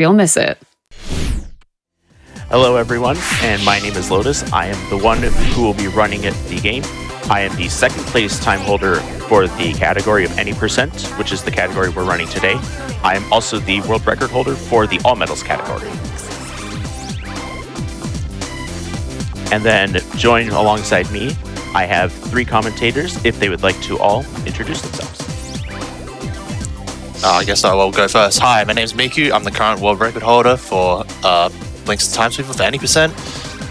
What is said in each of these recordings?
You'll miss it. Hello everyone, and my name is Lotus. I am the one who will be running the game. I am the second place time holder for the category of any percent, which is the category we're running today. I am also the world record holder for the all medals category. And then join alongside me, I have 3 commentators if they would like to all introduce themselves. I guess I will go first. Hi, my name is Miku. I'm the current world record holder for Blinx time sweeper for any percent.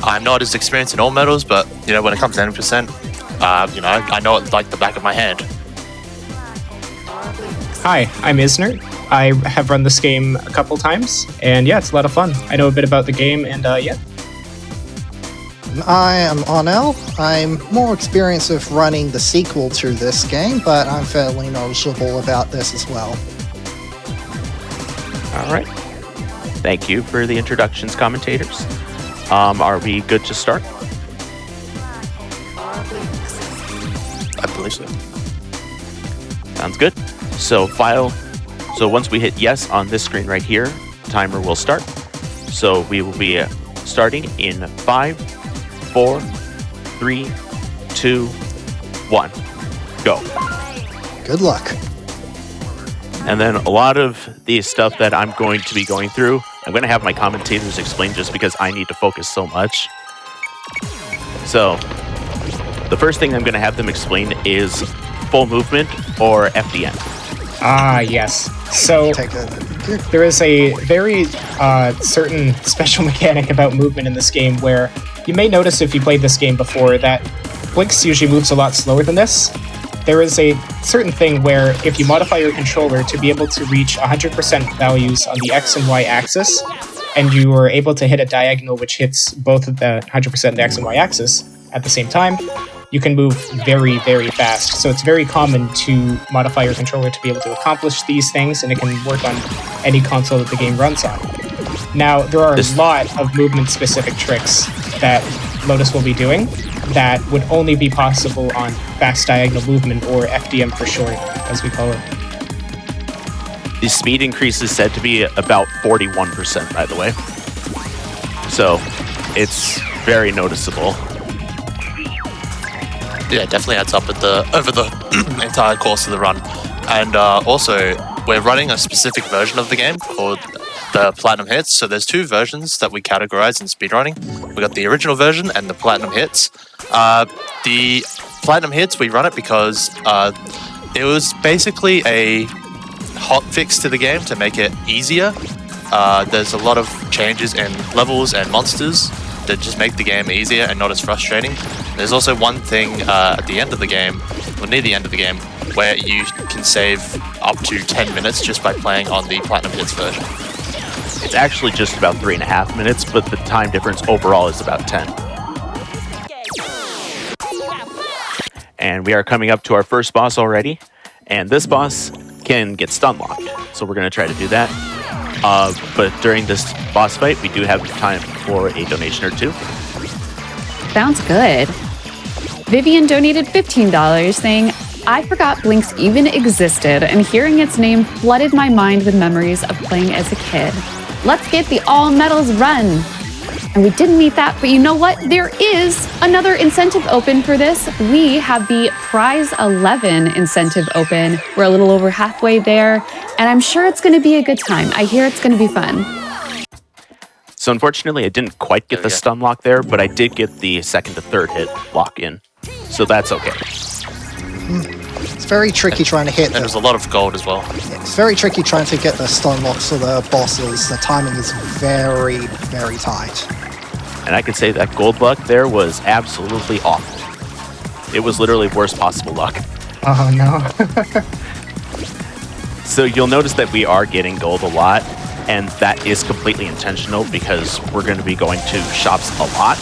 I'm not as experienced in all medals, but when it comes to any percent, I know it like the back of my hand. Hi, I'm Isnert. I have run this game a couple times, and yeah, it's a lot of fun. I know a bit about the game, and yeah. I am Arnell. I'm more experienced with running the sequel to this game, but I'm fairly knowledgeable about this as well. All right. Thank you for the introductions, commentators. Are we good to start? I believe so. Sounds good. So once we hit yes on this screen right here, timer will start. So we will be starting in 5, 4, 3, 2, 1, go. Good luck. And then a lot of the stuff that I'm going to be going through, I'm going to have my commentators explain just because I need to focus so much. So the first thing I'm going to have them explain is full movement or FDN. Ah, yes. So there is a very certain special mechanic about movement in this game where you may notice if you played this game before that Blinx usually moves a lot slower than this. There is a certain thing where if you modify your controller to be able to reach 100% values on the X and Y axis, and you are able to hit a diagonal which hits both of the 100% and the X and Y axis at the same time, you can move very, very fast. So it's very common to modify your controller to be able to accomplish these things, and it can work on any console that the game runs on. Now, there are a lot of movement-specific tricks that Lotus will be doing that would only be possible on fast diagonal movement, or FDM for short, as we call it. The speed increase is said to be about 41%, by the way. So it's very noticeable. Yeah, it definitely adds up over the entire course of the run. And also, we're running a specific version of the game called the Platinum Hits. So there's 2 versions that we categorize in speedrunning. We got the original version and the Platinum Hits. The Platinum Hits, we run it because it was basically a hot fix to the game to make it easier. There's a lot of changes in levels and monsters that just make the game easier and not as frustrating. There's also one thing at the end of the game, or near the end of the game, where you can save up to 10 minutes just by playing on the Platinum Hits version. It's actually just about 3.5 minutes, but the time difference overall is about 10. And we are coming up to our first boss already, and this boss can get stun locked, so we're going to try to do that. But during this boss fight, we do have time for a donation or 2. Sounds good. Vivian donated $15 saying, I forgot Blinx even existed, and hearing its name flooded my mind with memories of playing as a kid. Let's get the all medals run. And we didn't meet that, but you know what? There is another incentive open for this. We have the Prize 11 incentive open. We're a little over halfway there, and I'm sure it's going to be a good time. I hear it's going to be fun. So unfortunately, I didn't quite get the stun lock there, but I did get the 2nd to 3rd hit lock in. So that's okay. It's very tricky trying to hit And there's a lot of gold as well. It's very tricky trying to get the stun locks for the bosses. The timing is very, very tight. And I could say that gold luck there was absolutely awful. It was literally worst possible luck. Oh no. So you'll notice that we are getting gold a lot, and that is completely intentional because we're going to be going to shops a lot,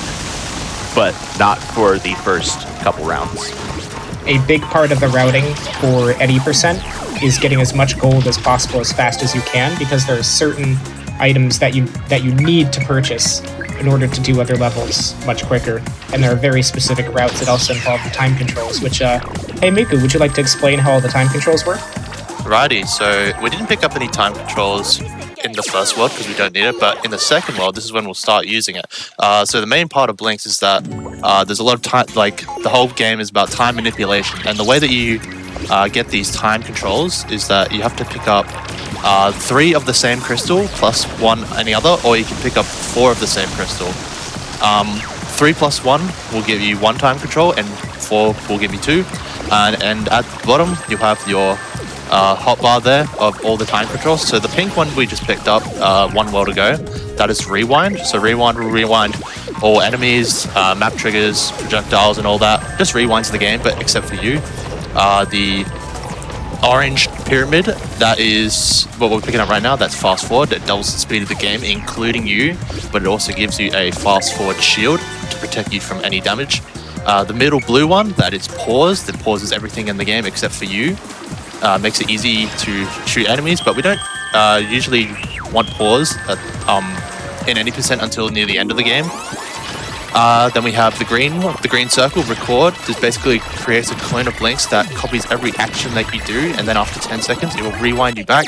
but not for the first couple rounds. A big part of the routing for any percent is getting as much gold as possible as fast as you can, because there are certain items that you need to purchase in order to do other levels much quicker. And there are very specific routes that also involve the time controls, which, hey Miku, would you like to explain how all the time controls work? Righty, so we didn't pick up any time controls in the first world because we don't need it, but in the second world, this is when we'll start using it. So the main part of Blinx is that there's a lot of time, like the whole game is about time manipulation, and the way that you get these time controls is that you have to pick up 3 of the same crystal plus 1 any other, or you can pick up 4 of the same crystal. 3 plus 1 will give you 1 time control, and 4 will give you 2. And at the bottom, you have your hotbar there of all the time controls. So the pink one we just picked up 1 world ago, that is rewind. So rewind will rewind all enemies, map triggers, projectiles, and all that. Just rewinds the game, but except for you. The orange pyramid, that is what we're picking up right now. That's fast forward. It doubles the speed of the game, including you, but it also gives you a fast forward shield to protect you from any damage. The middle blue one, that is pause. That pauses everything in the game except for you. Makes it easy to shoot enemies, but we don't usually want pause in any percent until near the end of the game. Then we have the green circle, record. This basically creates a clone of Blinx that copies every action that you do, and then after 10 seconds, it will rewind you back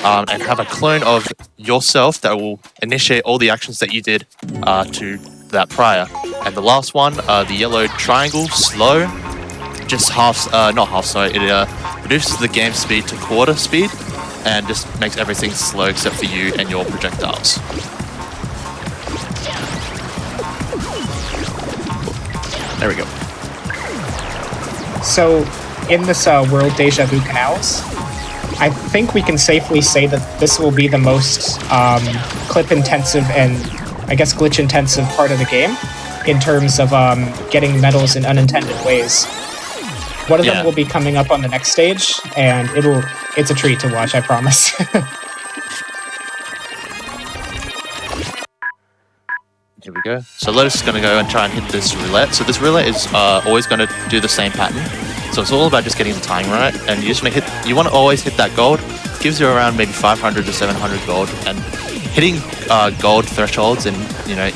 and have a clone of yourself that will initiate all the actions that you did to that prior. And the last one, the yellow triangle, slow, just not half, sorry, it reduces the game speed to quarter speed and just makes everything slow except for you and your projectiles. There we go. So, in this World Deja Vu Canals, I think we can safely say that this will be the most clip-intensive and, I guess, glitch-intensive part of the game in terms of getting medals in unintended ways. One of them will be coming up on the next stage, and it's a treat to watch, I promise. Here we go. So Lotus is going to go and try and hit this roulette. So this roulette is always going to do the same pattern. So it's all about just getting the timing right, and you just you want to always hit that gold. It gives you around maybe 500 to 700 gold, and hitting gold thresholds in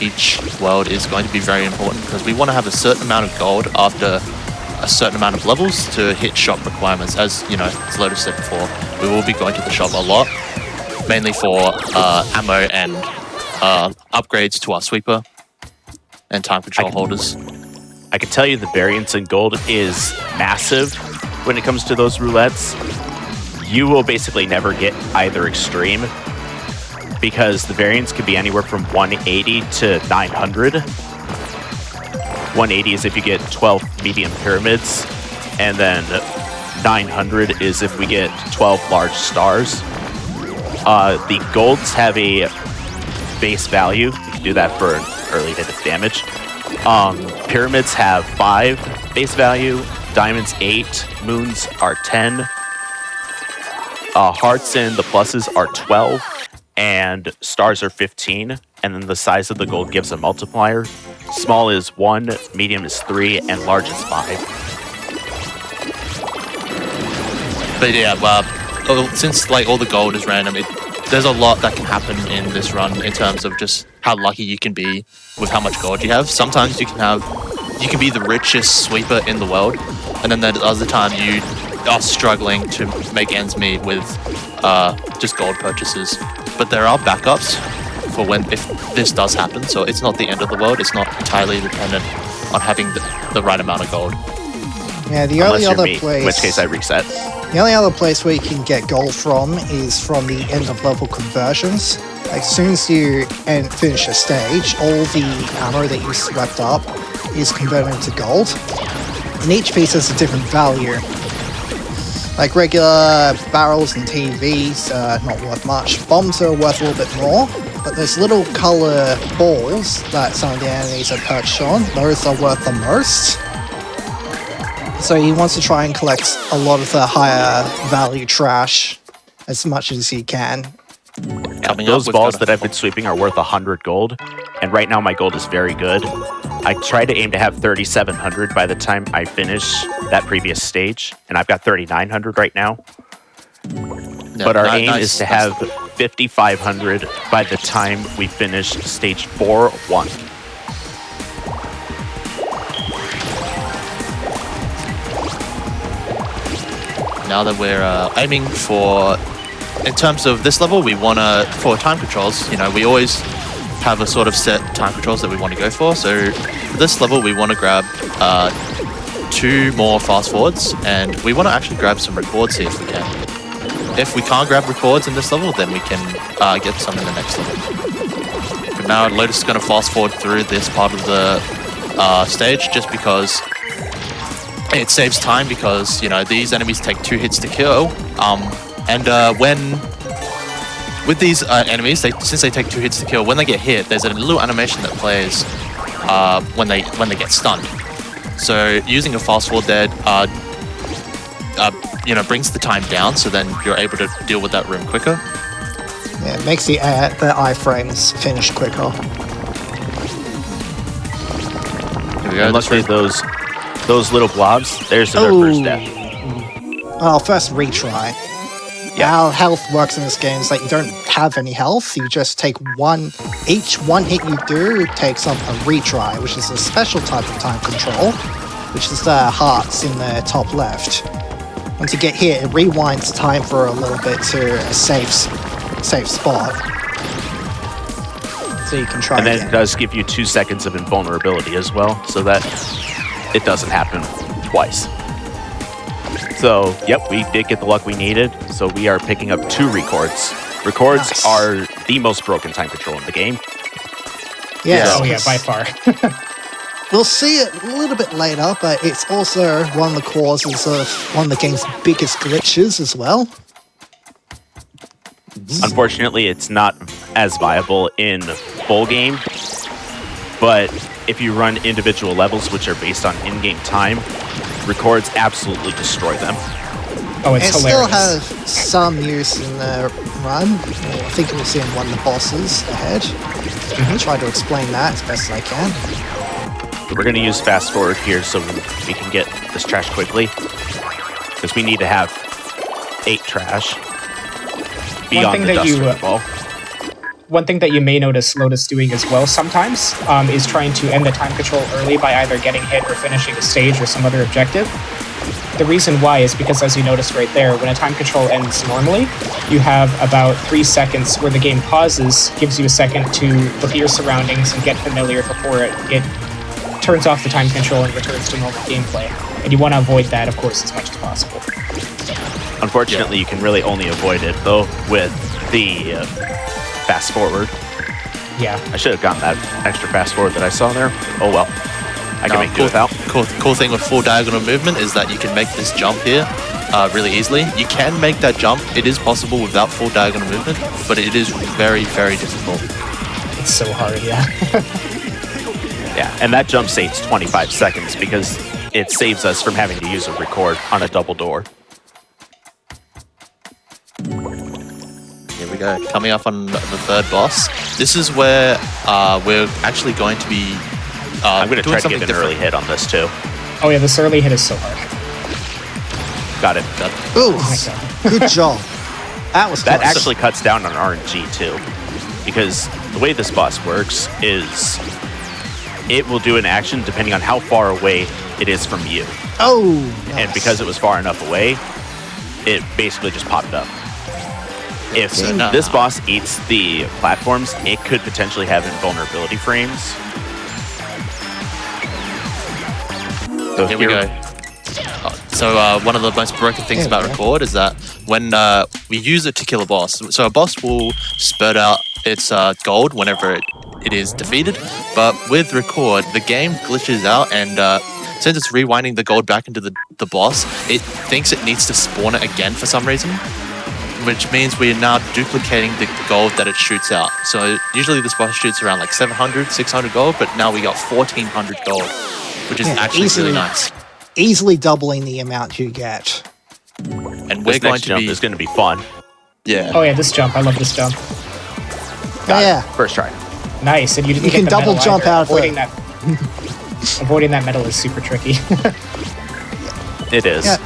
each world is going to be very important because we want to have a certain amount of gold after a certain amount of levels to hit shop requirements. As as Lotus said before, we will be going to the shop a lot, mainly for ammo and upgrades to our sweeper and time control holders. I can tell you the variance in gold is massive when it comes to those roulettes. You will basically never get either extreme because the variance could be anywhere from 180 to 900. 180 is if you get 12 medium pyramids, and then 900 is if we get 12 large stars. The golds have a base value. You can do that for an early hit of damage. Pyramids have 5 base value, diamonds 8, moons are 10, hearts and the pluses are 12, and stars are 15, and then the size of the gold gives a multiplier. Small is 1, medium is 3, and large is 5. But yeah, since all the gold is random, there's a lot that can happen in this run in terms of just how lucky you can be with how much gold you have. Sometimes you can be the richest sweeper in the world, and then the other time you are struggling to make ends meet with just gold purchases. But there are backups for if this does happen, so it's not the end of the world. It's not entirely dependent on having the right amount of gold. Yeah, the only other place, in which case I reset. The only other place where you can get gold from is from the end of level conversions. Like, as soon as you finish a stage, all the ammo that you swept up is converted into gold. And each piece has a different value. Like regular barrels and TVs are not worth much. Bombs are worth a little bit more. But there's little color balls that some of the enemies are perched on. Those are worth the most. So he wants to try and collect a lot of the higher value trash as much as he can. Those balls that I've been sweeping are worth 100 gold, and right now my gold is very good. I try to aim to have 3,700 by the time I finish that previous stage, and I've got 3,900 right now. But our aim is to have 5,500 by the time we finish stage 4-1. Now that we're aiming for in terms of this level, we want to, for time controls, you know, we always have a sort of set time controls that we want to go for. So for this level, we want to grab 2 more fast forwards, and we want to actually grab some records here if we can. If we can't grab records in this level, then we can get some in the next level. But now Lotus is going to fast forward through this part of the stage just because it saves time, because, you know, these enemies take 2 hits to kill. With these enemies, since they take 2 hits to kill, when they get hit, there's a little animation that plays when they get stunned. So using a fast forward there, you know, brings the time down, so then you're able to deal with that room quicker. Yeah, it makes the iframes finish quicker. Here we go. And luckily those little blobs, there's their first death. Well, first retry. Yeah. How health works in this game is that you don't have any health. You just take each one hit you do takes up a retry, which is a special type of time control, which is the hearts in the top left. Once you get hit, it rewinds time for a little bit to a safe spot. So you can try And then again. it does give you 2 seconds of invulnerability as well, so that it doesn't happen twice. So, yep, we did get the luck we needed, so we are picking up 2 records. Records Nice. are the most broken time control in the game. Yes, Oh yeah, by far. we'll see it a little bit later, but it's also one of the causes of one of the game's biggest glitches as well. Unfortunately, it's not as viable in full game, but if you run individual levels, which are based on in-game time, records absolutely destroy them. Oh, it's It hilarious. still has some use in the run. I think we'll see in one of the bosses ahead. I'll try to explain that as best as I can. We're going to use fast forward here so we can get this trash quickly, because we need to have 8 trash beyond the duster ball. One thing that you may notice Lotus doing as well sometimes is trying to end the time control early by either getting hit or finishing a stage or some other objective. The reason why is because, as you noticed right there, when a time control ends normally, you have about 3 seconds where the game pauses, gives you a second to look at your surroundings and get familiar before it turns off the time control and returns to normal gameplay. And you want to avoid that, of course, as much as possible. Unfortunately, you can really only avoid it, though, with the fast forward. Yeah. I should have gotten that extra fast forward that I saw there. Oh well. I can make do without. Cool thing with full diagonal movement is that you can make this jump here really easily. You can make that jump. It is possible without full diagonal movement, but it is very, very difficult. It's so hard, yeah. Yeah, and that jump saves 25 seconds because it saves us from having to use a record on a double door. Here we go. Coming up on the 3rd boss. This is where we're actually going to be I'm going to doing try to get something an different. early hit on this too. Oh yeah, this early hit is so hard. Got it. Ooh, Oh my god. good job. That was That close. actually cuts down on RNG too, because the way this boss works is it will do an action depending on how far away it is from you. Oh, nice. And because it was far enough away, it basically just popped up. If this boss eats the platforms, it could potentially have invulnerability frames. So Here we go. So one of the most broken things about record is that when we use it to kill a boss, so a boss will spurt out its gold whenever it is defeated, but with record, the game glitches out, and since it's rewinding the gold back into the boss, it thinks it needs to spawn it again for some reason, which means we are now duplicating the gold that it shoots out. So usually this boss shoots around like 700, 600 gold, but now we got 1400 gold, which is actually really nice. Easily doubling the amount you get. And this next jump is going to be fun. Yeah. Oh yeah, this jump. I love this jump. Got it. Yeah. First try. Nice, and you didn't You get can the double medal jump either. out of avoiding that. Avoiding that medal is super tricky. It is. Yeah.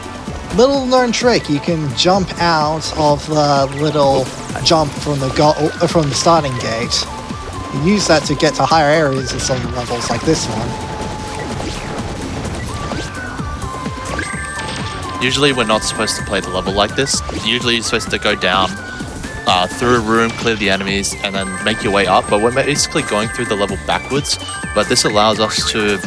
Little known trick, you can jump out of the little jump from the from the starting gate. You use that to get to higher areas in some levels like this one. Usually we're not supposed to play the level like this. Usually you're supposed to go down through a room, clear the enemies, and then make your way up. But we're basically going through the level backwards. But this allows us to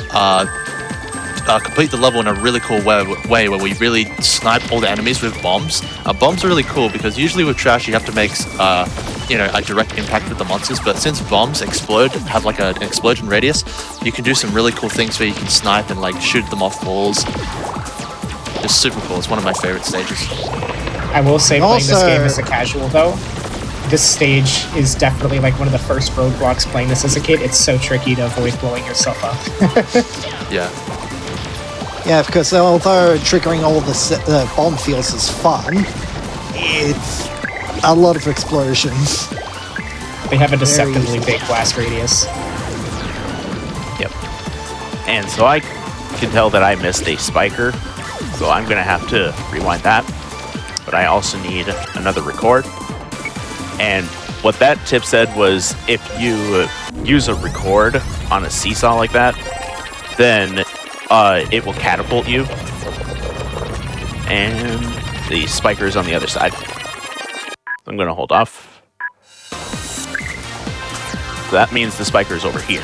complete the level in a really cool way where we really snipe all the enemies with bombs. Bombs are really cool because usually with Trash you have to make a direct impact with the monsters, but since bombs explode, have like an explosion radius, you can do some really cool things where you can snipe and like shoot them off walls. It's super cool. It's one of my favorite stages. I will say, playing this game as a casual though, this stage is definitely like one of the first roadblocks playing this as a kid. It's so tricky to avoid blowing yourself up. Yeah. Yeah, because although triggering all the bomb fields is fun, it's a lot of explosions. They have a deceptively big blast radius. Yep. And so I can tell that I missed a spiker, so I'm going to have to rewind that. But I also need another record. And what that tip said was if you use a record on a seesaw like that, then it will catapult you. And the spiker is on the other side. I'm going to hold off. That means the spiker is over here.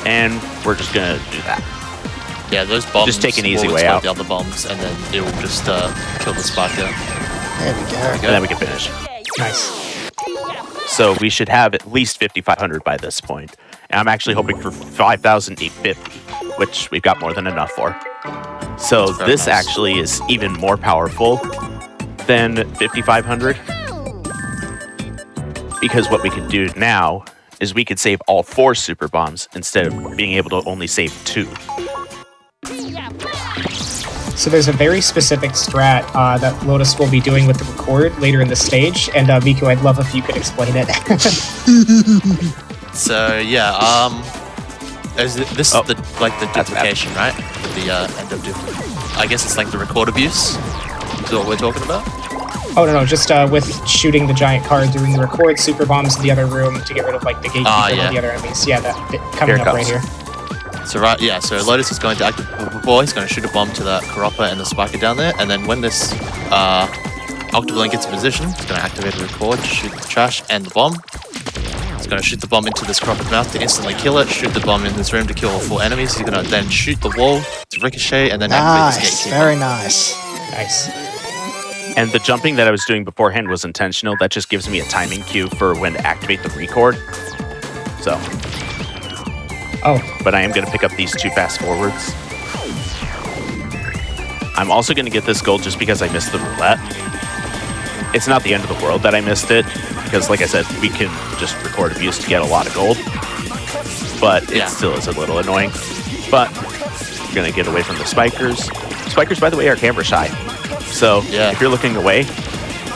And we're just going to do that. Yeah, those bombs just take an easy will way out. The other bombs, and then it will just kill the spiker. There we go. And then we can finish. Nice. So we should have at least 5,500 by this point. And I'm actually hoping for 5,850, which we've got more than enough for. So this actually is even more powerful than 5,500. Because what we can do now is we could save all 4 super bombs instead of being able to only save 2. So there's a very specific strat that Lotus will be doing with the record later in the stage, and Miku, I'd love if you could explain it. So yeah, is this the duplication, right? The end of I guess it's like the record abuse. Is what we're talking about? Oh no, just with shooting the giant card, doing the record super bombs in the other room to get rid of like the gatekeeper and the other enemies. Yeah, that coming up right here. So so Lotus is going to he's going to shoot a bomb to that Karoppa and the spiker down there, and then when this Octoblink gets in position, it's going to activate the record to shoot the trash and the bomb. It's going to shoot the bomb into this Karoppa's mouth to instantly kill it, shoot the bomb in this room to kill all 4 enemies. He's going to then shoot the wall to ricochet, and then activate this gatekeeper. Very nice. Nice. And the jumping that I was doing beforehand was intentional. That just gives me a timing cue for when to activate the record. So. Oh. But I am going to pick up these 2 fast forwards. I'm also going to get this gold just because I missed the roulette. It's not the end of the world that I missed it, because like I said, we can just record abuse to get a lot of gold. But it still is a little annoying. But we're going to get away from the spikers. Spikers, by the way, are camera shy. So if you're looking away,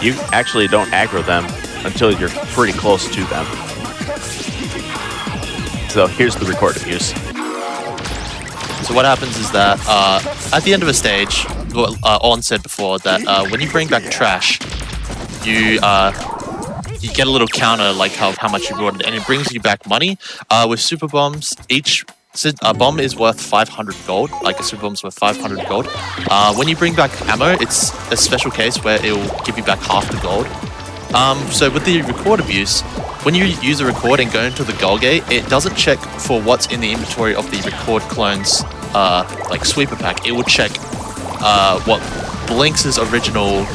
you actually don't aggro them until you're pretty close to them. So here's the record abuse. So what happens is that at the end of a stage, what On said before, that when you bring back trash, you get a little counter like how much you brought it, and it brings you back money. With super bombs, each bomb is worth 500 gold, like a super bomb's worth 500 gold. When you bring back ammo, it's a special case where it will give you back half the gold. So with the record abuse, when you use a record and go into the goal gate, it doesn't check for what's in the inventory of the record clone's like sweeper pack. It will check what Blinx's original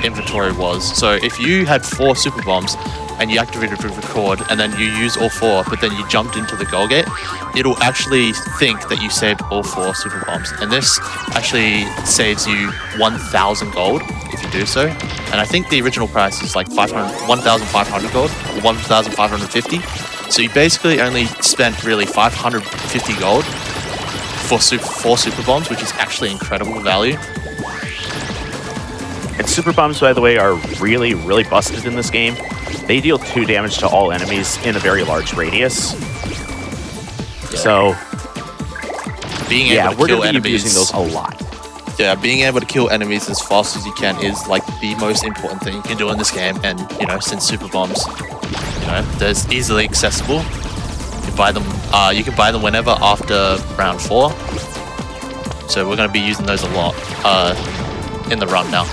inventory was. So if you had 4 super bombs and you activated the record and then you use all 4, but then you jumped into the goal gate, it'll actually think that you saved all 4 super bombs. And this actually saves you 1,000 gold if you do so. And I think the original price is like 1,500 gold, or 1,550. So you basically only spent really 550 gold for 4 super bombs, which is actually incredible value. And super bombs, by the way, are really, really busted in this game. They deal 2 damage to all enemies in a very large radius. So, being able to we're kill going to be enemies, using those a lot. Yeah, being able to kill enemies as fast as you can is like the most important thing you can do in this game. And since super bombs, they're easily accessible. You buy them. You can buy them whenever after round 4. So we're going to be using those a lot in the run now.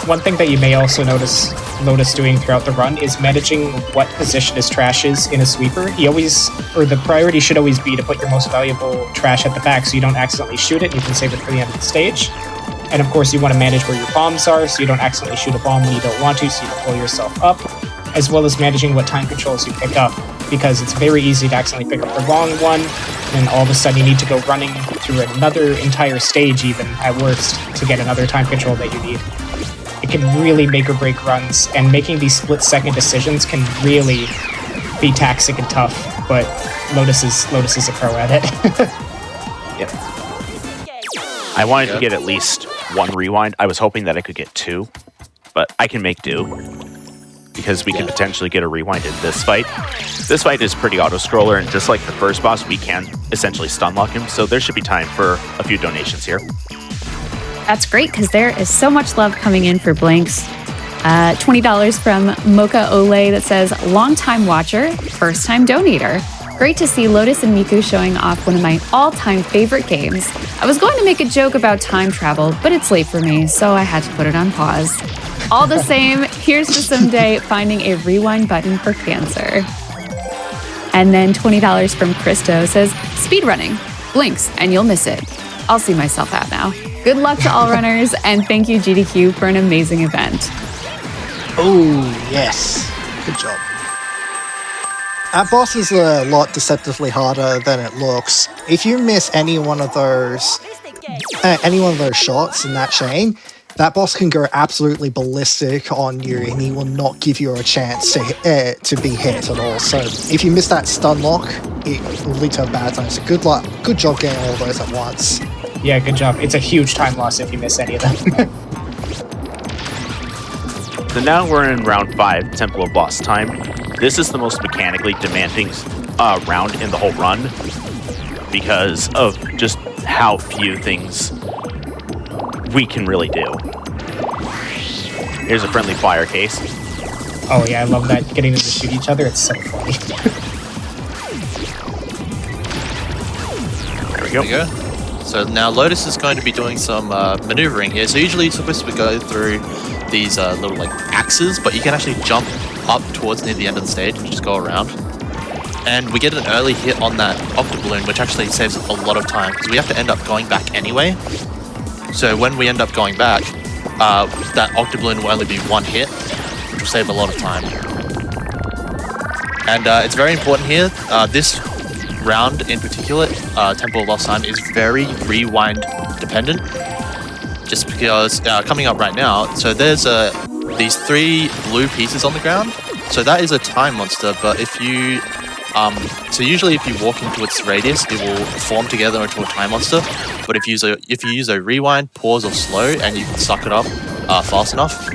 One thing that you may also notice Lotus doing throughout the run is managing what position his trash is in a sweeper. The priority should always be to put your most valuable trash at the back so you don't accidentally shoot it. You can save it for the end of the stage. And of course, you want to manage where your bombs are so you don't accidentally shoot a bomb when you don't want to, so you don't blow yourself up, as well as managing what time controls you pick up, because it's very easy to accidentally pick up the wrong one, and all of a sudden you need to go running through another entire stage, even at worst, to get another time control that you need. It can really make or break runs, and making these split-second decisions can really be taxing and tough, but Lotus is a pro at it. Yep. I wanted to get at least one rewind. I was hoping that I could get two, but I can make do, because we can potentially get a rewind in this fight. This fight is pretty auto-scroller, and just like the first boss, we can essentially stun lock him, so there should be time for a few donations here. That's great, because there is so much love coming in for Blinx. $20 from Mocha Ole that says, long-time watcher, first-time donator. Great to see Lotus and Miku showing off one of my all-time favorite games. I was going to make a joke about time travel, but it's late for me, so I had to put it on pause. All the same, here's to someday finding a rewind button for cancer. And then $20 from Christo says, speedrunning, Blinx, and you'll miss it. I'll see myself out now. Good luck to all runners, and thank you GDQ for an amazing event. Oh, yes. Good job. That boss is a lot deceptively harder than it looks. If you miss any one of those shots in that chain, that boss can go absolutely ballistic on you, and he will not give you a chance to be hit at all. So if you miss that stun lock, it will lead to a bad time. So good luck. Good job getting all those at once. Yeah, good job. It's a huge time loss if you miss any of them. So now we're in round 5, Temple of Lost Time. This is the most mechanically demanding round in the whole run because of just how few things we can really do. Here's a friendly fire case. Oh yeah, I love that. Getting them to shoot each other, it's so funny. There we go. There you go. So now Lotus is going to be doing some maneuvering here. So usually you're supposed to go through these little like axes, but you can actually jump up towards near the end of the stage and just go around. And we get an early hit on that octoballoon, which actually saves a lot of time because we have to end up going back anyway. So when we end up going back, that octoballoon will only be one hit, which will save a lot of time. And it's very important here. This round in particular, Temple of Lost Time, is very rewind dependent. Just because coming up right now, so there's these 3 blue pieces on the ground. So that is a time monster, but if you so usually if you walk into its radius, it will form together into a time monster. But if you use a rewind, pause, or slow, and you can suck it up fast enough,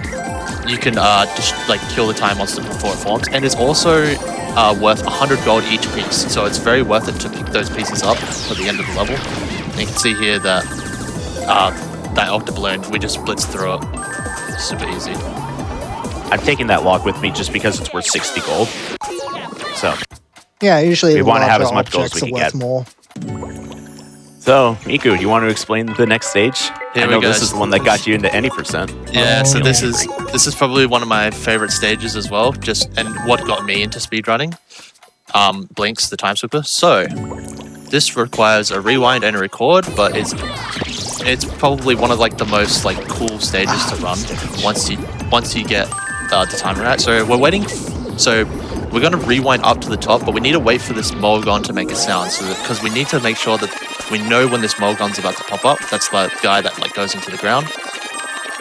you can just like kill the time monster before it forms. And it's also worth 100 gold each piece, so it's very worth it to pick those pieces up for the end of the level. And you can see here that that octoballoon, we just blitz through it. Super easy. I'm taking that log with me just because it's worth 60 gold. So Yeah, usually we want to have larger as much gold as objects we can are worth get. more. So, Miku, do you want to explain the next stage? Here I we know go. this is the one that got you into any percent. Yeah, so yeah. this is probably one of my favorite stages as well. And what got me into speedrunning, Blinx, the time sweeper. So this requires a rewind and a record, but it's probably one of like the most like cool stages to run once you get the timer right. So we're waiting. So we're going to rewind up to the top, but we need to wait for this Mulgon to make a sound. So because we need to make sure that we know when this Mulgon's about to pop up. That's the guy that like goes into the ground.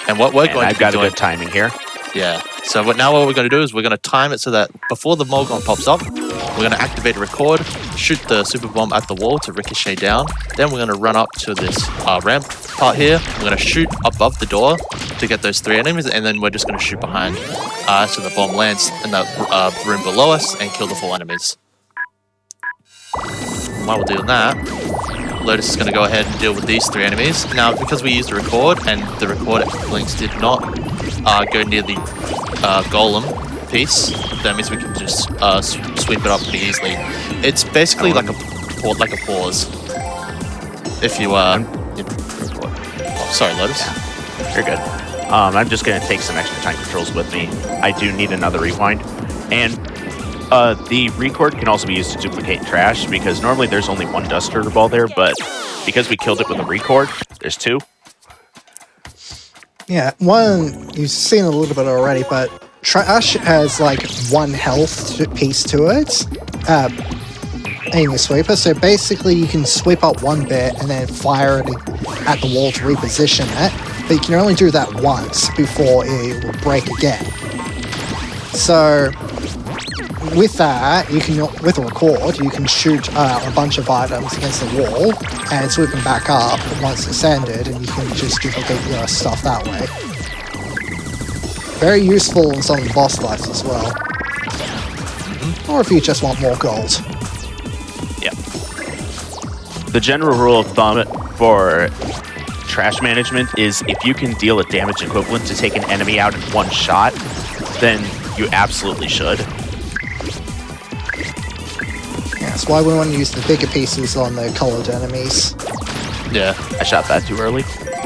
And what we're going to I've be got doing, a good timing here. yeah. So what we're going to do is we're going to time it so that before the Mulgon pops up, we're going to activate a record, shoot the super bomb at the wall to ricochet down. Then we're going to run up to this ramp part here. We're going to shoot above the door to get those 3 enemies, and then we're just going to shoot behind so the bomb lands in that room below us and kill the 4 enemies. And while we're doing that, Lotus is going to go ahead and deal with these 3 enemies. Now, because we used a record, and the record at Blinx did not go near the golem piece, that means we can just sweep it up pretty easily. It's basically like a pause. If you record. Oh, sorry, Lotus. Yeah, you're good. I'm just going to take some extra time controls with me. I do need another rewind. And the record can also be used to duplicate trash, because normally there's only one dust turtle ball there, but because we killed it with a record, there's two. Yeah, one, you've seen a little bit already, but trash has like 1 health piece to it. In your sweeper, so basically you can sweep up 1 bit and then fire it at the wall to reposition it, but you can only do that once before it will break again. So with that, you can, with a record, you can shoot a bunch of items against the wall and sweep them back up once it's ended, and you can just duplicate your stuff that way. Very useful in some of the boss fights as well. Or if you just want more gold. Yeah. The general rule of thumb for trash management is if you can deal a damage equivalent to take an enemy out in 1 shot, then you absolutely should. Yeah, that's why we want to use the bigger pieces on the colored enemies. Yeah. I shot that too early.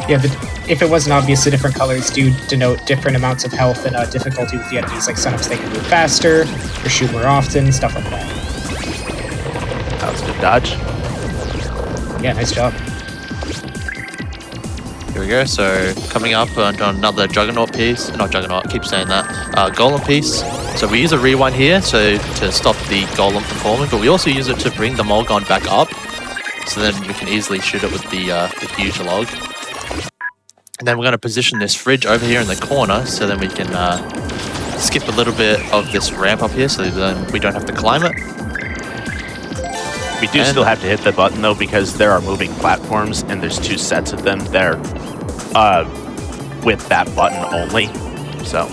Yeah, if it wasn't obvious, the different colors do denote different amounts of health and difficulty with the enemies. Like sometimes they can move faster or shoot more often, stuff like that. That was a good dodge. Yeah, nice job. Here we go. So coming up on another Juggernaut piece. Not Juggernaut, I keep saying that. Golem piece. So we use a rewind here to stop the Golem from falling, but we also use it to bring the Molgon back up. So then we can easily shoot it with the huge log. And then we're going to position this fridge over here in the corner, so then we can skip a little bit of this ramp up here, so then we don't have to climb it. We do still have to hit the button though, because there are moving platforms and there's 2 sets of them there with that button only. So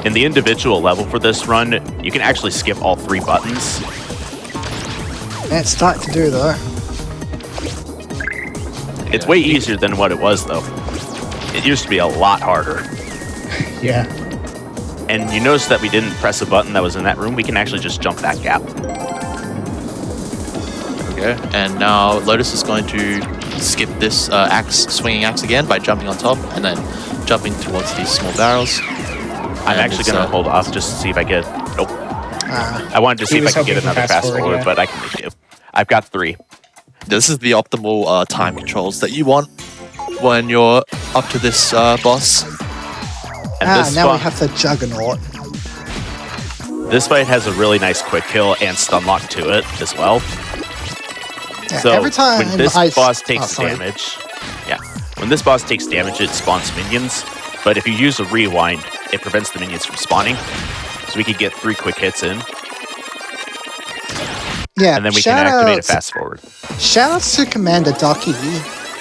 in the individual level for this run, you can actually skip all 3 buttons. And it's tight to do though. It's way easier than what it was though. It used to be a lot harder. Yeah. And you notice that we didn't press a button that was in that room. We can actually just jump that gap. Okay, and now Lotus is going to skip this swinging axe again by jumping on top and then jumping towards these small barrels. I'm actually going to hold off just to see if I get... Nope. I wanted to see if I could get another fast forward, but I can make do. I've got 3. This is the optimal time controls that you want when you're up to this boss. And this now we have the Juggernaut. This fight has a really nice quick kill and stun lock to it as well. Yeah, So every time when this boss takes damage, when this boss takes damage, it spawns minions. But if you use a rewind, it prevents the minions from spawning. So we could get 3 quick hits in, Yeah, and then we can activate a fast forward. Shoutouts to Commander Ducky.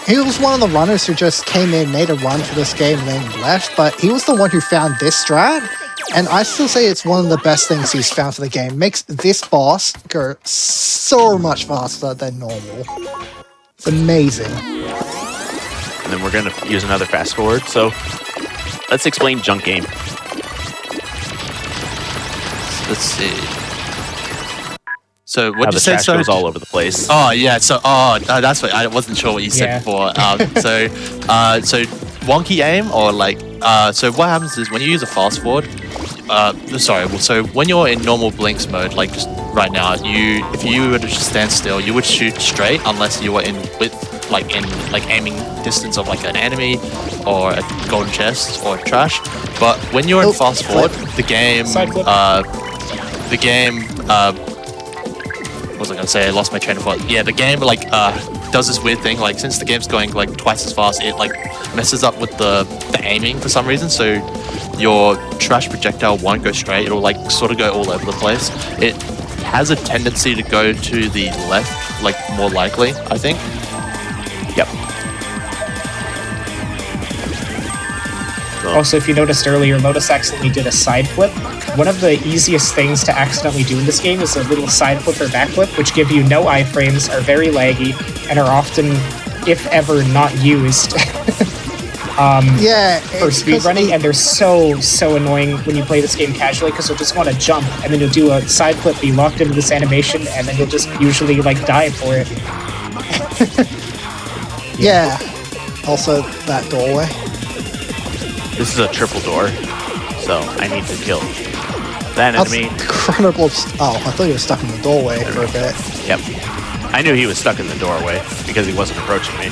He was one of the runners who just came in, made a run for this game, and then left. But he was the one who found this strat, and I still say it's one of the best things he's found for the game. Makes this boss go so much faster than normal. It's amazing. And then we're going to use another fast forward. So let's explain Junk Game. Let's see. So what How did you the say? trash goes all over the place. Oh yeah. So that's what I wasn't sure what you said before. So wonky aim or like so what happens is when you use a fast forward. So when you're in normal Blinx mode, like just right now, if you were to just stand still, you would shoot straight unless you were in aiming distance of like an enemy or a golden chest or trash. But when you're in fast forward, the game what was I gonna say? I lost my train of thought. Yeah, the game does this weird thing. Like since the game's going like twice as fast, it like messes up with the aiming for some reason. So your trash projectile won't go straight. It'll like sort of go all over the place. It has a tendency to go to the left, like more likely, I think. Yep. Also, if you noticed earlier, Lotus accidentally did a side flip. One of the easiest things to accidentally do in this game is a little side flip or back flip, which give you no iframes, are very laggy, and are often, if ever, not used. For speedrunning, and they're so annoying when you play this game casually, because you'll just want to jump, and then you'll do a side flip, be locked into this animation, and then you'll just usually like die for it. Yeah. Also, that doorway. This is a triple door, so I need to kill that That's enemy. incredible. Oh, I thought you were stuck in the doorway for a bit. Yep. I knew he was stuck in the doorway because he wasn't approaching me.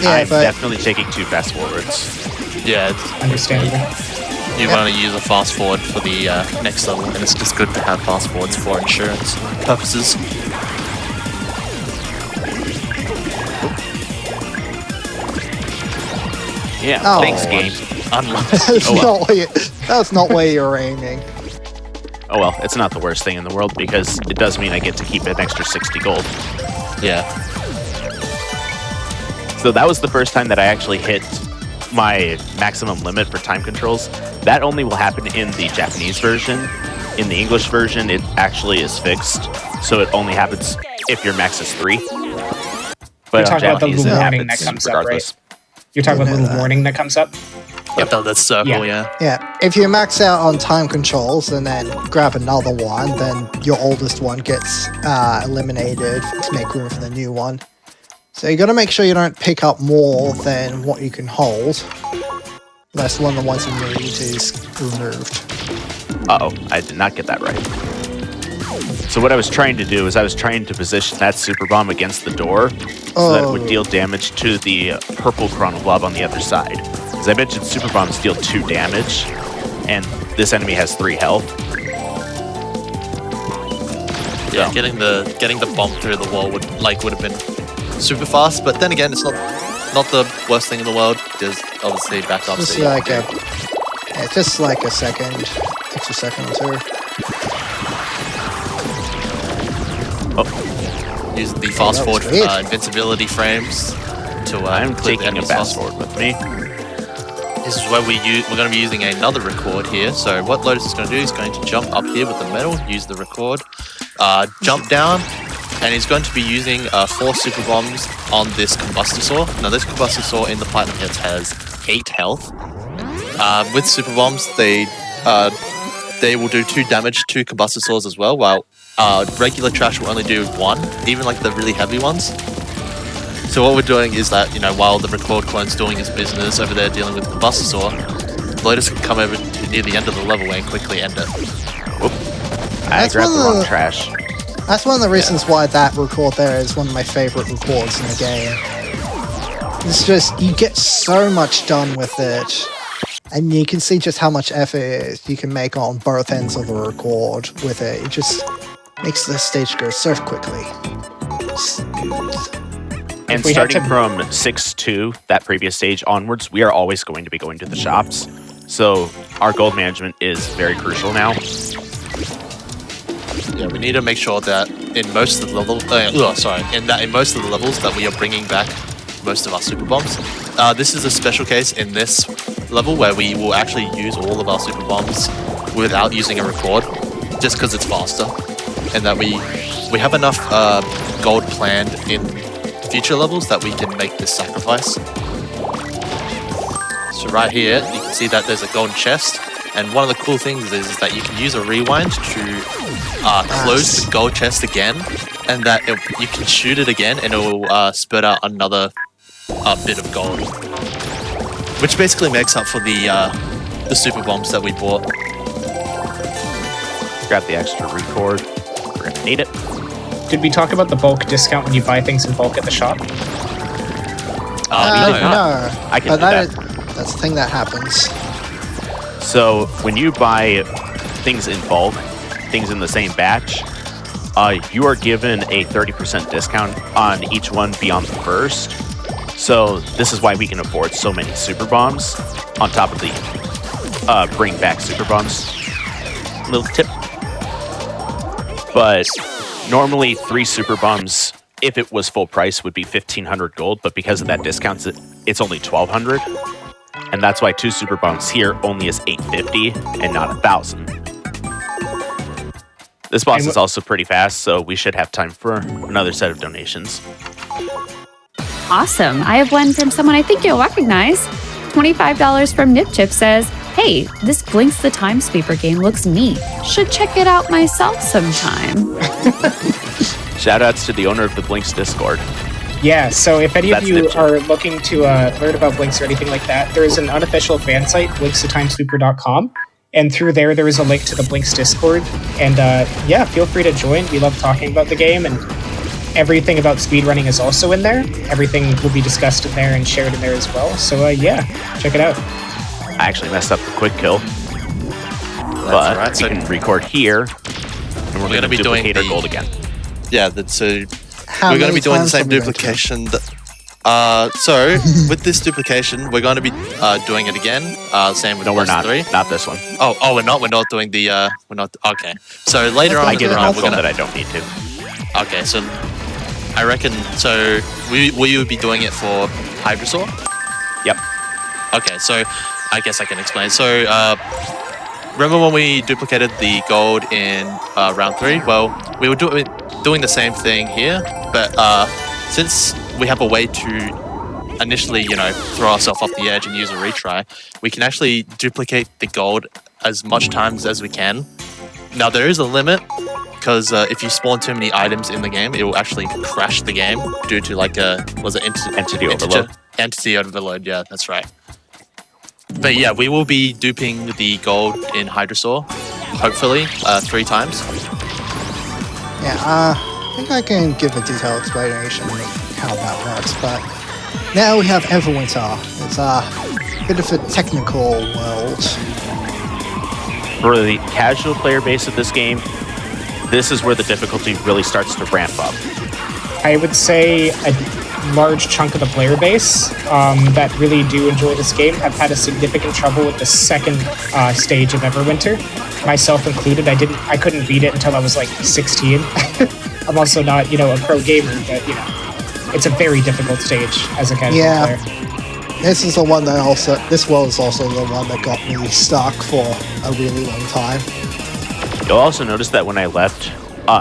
Yeah, I'm but definitely taking 2 fast forwards. Yeah, it's, Understandable. you want to use a fast forward for the next level, and it's just good to have fast forwards for insurance purposes. Yeah, Oh. thanks, game. Unlucky. that's, Oh, well. that's not where you're aiming. Oh well, it's not the worst thing in the world because it does mean I get to keep an extra 60 gold. Yeah. So that was the first time that I actually hit my maximum limit for time controls. That only will happen in the Japanese version. In the English version, it actually is fixed, so it only happens if your max is 3. But You're talking about the Japanese, little it warning that happens comes up, regardless. You're talking about the Yeah. little warning that comes up? Yep. That circle, yeah. Yeah, if you max out on time controls and then grab another one, then your oldest one gets eliminated to make room for the new one. So you got to make sure you don't pick up more than what you can hold, unless one of the ones you need is removed. Uh-oh, I did not get that right. So what I was trying to do is I was trying to position that super bomb against the door so that it would deal damage to the purple chrono blob on the other side. As I mentioned, super bombs deal 2 damage, and this enemy has 3 health. Yeah, getting the bomb through the wall would have been super fast, but then again, it's not the worst thing in the world. There's obviously backups. Just like just like a second, extra second or two. Use the fast that forward was weird. invincibility frames to I'm clip the taking a enemies fast fast. forward with me. This is where we're going to be using another record here. So what Lotus is going to do is going to jump up here with the metal, use the record, jump down, and he's going to be using 4 super bombs on this combustor saw. Now this combustor saw in the platinum hits has 8 health. With super bombs, they will do 2 damage to combustor saws as well, while regular trash will only do 1, even like the really heavy ones. So what we're doing is that, while the record clone's doing his business over there dealing with the combustor saw, Lotus can come over to near the end of the level and quickly end it. Whoop. I That's grabbed the one of wrong the- trash. That's one of the reasons why that record there is one of my favorite records in the game. It's just, you get so much done with it, and you can see just how much effort you can make on both ends of the record with it. It just makes the stage go so quickly. And we had starting to- from 6-2, that previous stage onwards, we are always going to be going to the shops. So our gold management is very crucial now. Yeah, we need to make sure that in most of the levels, in most of the levels that we are bringing back most of our super bombs. This is a special case in this level where we will actually use all of our super bombs without using a record, just because it's faster, and that we have enough gold planned in future levels that we can make this sacrifice. So right here, you can see that there's a golden chest, and one of the cool things is that you can use a rewind to close the gold chest again, and that you can shoot it again and it will spit out another bit of gold, which basically makes up for the super bombs that we bought. Grab the extra record. We're gonna need it. Did we talk about the bulk discount when you buy things in bulk at the shop? We did not. No, I can but do that. that's the thing that happens. So when you buy things in bulk, things in the same batch, you are given a 30% discount on each one beyond the first. So this is why we can afford so many super bombs on top of the bring back super bombs. Little tip. But normally 3 super bombs, if it was full price, would be 1,500 gold. But because of that discount, it's only 1,200. And that's why 2 super bombs here only is 850 and not 1,000. This boss is also pretty fast, so we should have time for another set of donations. Awesome. I have one from someone I think you'll recognize. $25 from Nipchip says, "Hey, this Blinx the Time Sweeper game looks neat. Should check it out myself sometime." Shoutouts to the owner of the Blinx Discord. Yeah, so if any of That's you legit. are looking to learn about Blinx or anything like that, there is an unofficial fan site, blinxthetimesweeper.com, and through there is a link to the Blinx Discord. And yeah, feel free to join. We love talking about the game, and everything about speedrunning is also in there. Everything will be discussed in there and shared in there as well. So yeah, check it out. I actually messed up the quick kill, but right. we So can record here, and we're going to be doing duplicate our the- gold again. yeah, so How we're going to many be doing the times same are we going to? duplication. So with this duplication, we're going to be doing it again. Same with No, we're Boss not. 3. Not this one. Oh, we're not. We're not doing the. We're not. Okay. So later on I in get the run, enough we're gold gonna. that I don't need to. Okay, so I reckon. So will you be doing it for Hydrosaur? Yep. Okay, so I guess I can explain. So remember when we duplicated the gold in round 3? Well, we were doing the same thing here, but since we have a way to initially, throw ourselves off the edge and use a retry, we can actually duplicate the gold as much times as we can. Now, there is a limit, because if you spawn too many items in the game, it will actually crash the game due to Entity overload. Entity overload, yeah, that's right. But yeah, we will be duping the gold in Hydrosaur, hopefully, 3 times. Yeah, I think I can give a detailed explanation of how that works, but now we have Everwinter. It's a bit of a technical world. For the casual player base of this game, this is where the difficulty really starts to ramp up. I would say a large chunk of the player base that really do enjoy this game have had a significant trouble with the second stage of Everwinter, myself included. I couldn't beat it until I was like 16. I'm also not, a pro gamer, but it's a very difficult stage as a casual Yeah. player. This is the one that this world is also the one that got me stuck for a really long time. You'll also notice that when I left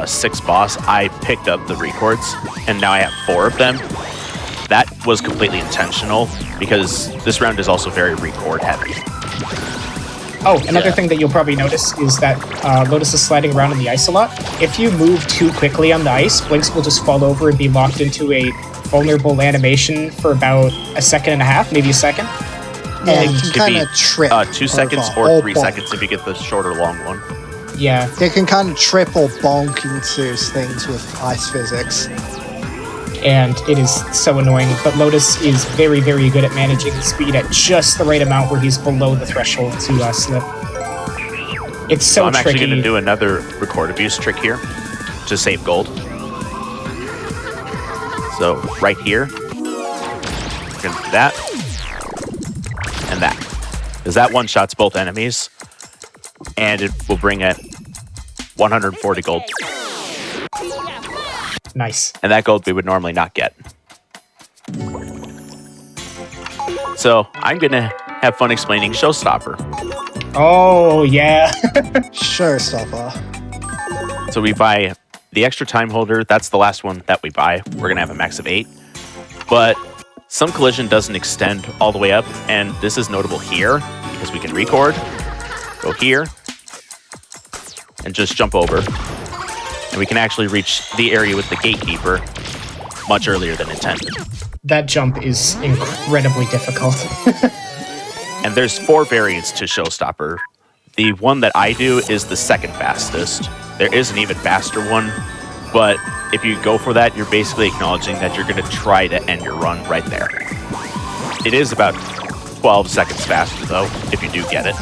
6 boss, I picked up the records, and now I have 4 of them. That was completely intentional, because this round is also very record heavy. Oh, another Yeah. thing that you'll probably notice is that Lotus is sliding around in the ice a lot. If you move too quickly on the ice, Blinx will just fall over and be locked into a vulnerable animation for about a second and a half, maybe a second. Yeah, It you could can kind be, of trip 2 seconds over or 3 bonk. seconds if you get the shorter long one. Yeah, They can kind of trip or bonk into things with ice physics. and it is so annoying. But Lotus is very, very good at managing the speed at just the right amount where he's below the threshold to slip. It's so I'm tricky. actually going to do another record abuse trick here to save gold. So right here, we're going to do that and that. Because that one-shots both enemies, and it will bring in 140 gold. Nice. And that gold we would normally not get. So I'm going to have fun explaining Showstopper. Oh, yeah. Showstopper. So we buy the extra time holder. That's the last one that we buy. We're going to have a max of 8. But some collision doesn't extend all the way up. And this is notable here because we can record, go here, and just jump over. And we can actually reach the area with the gatekeeper much earlier than intended. That jump is incredibly difficult. And there's 4 variants to Showstopper. The one that I do is the second fastest. There is an even faster one, but if you go for that, you're basically acknowledging that you're going to try to end your run right there. It is about 12 seconds faster, though, if you do get it.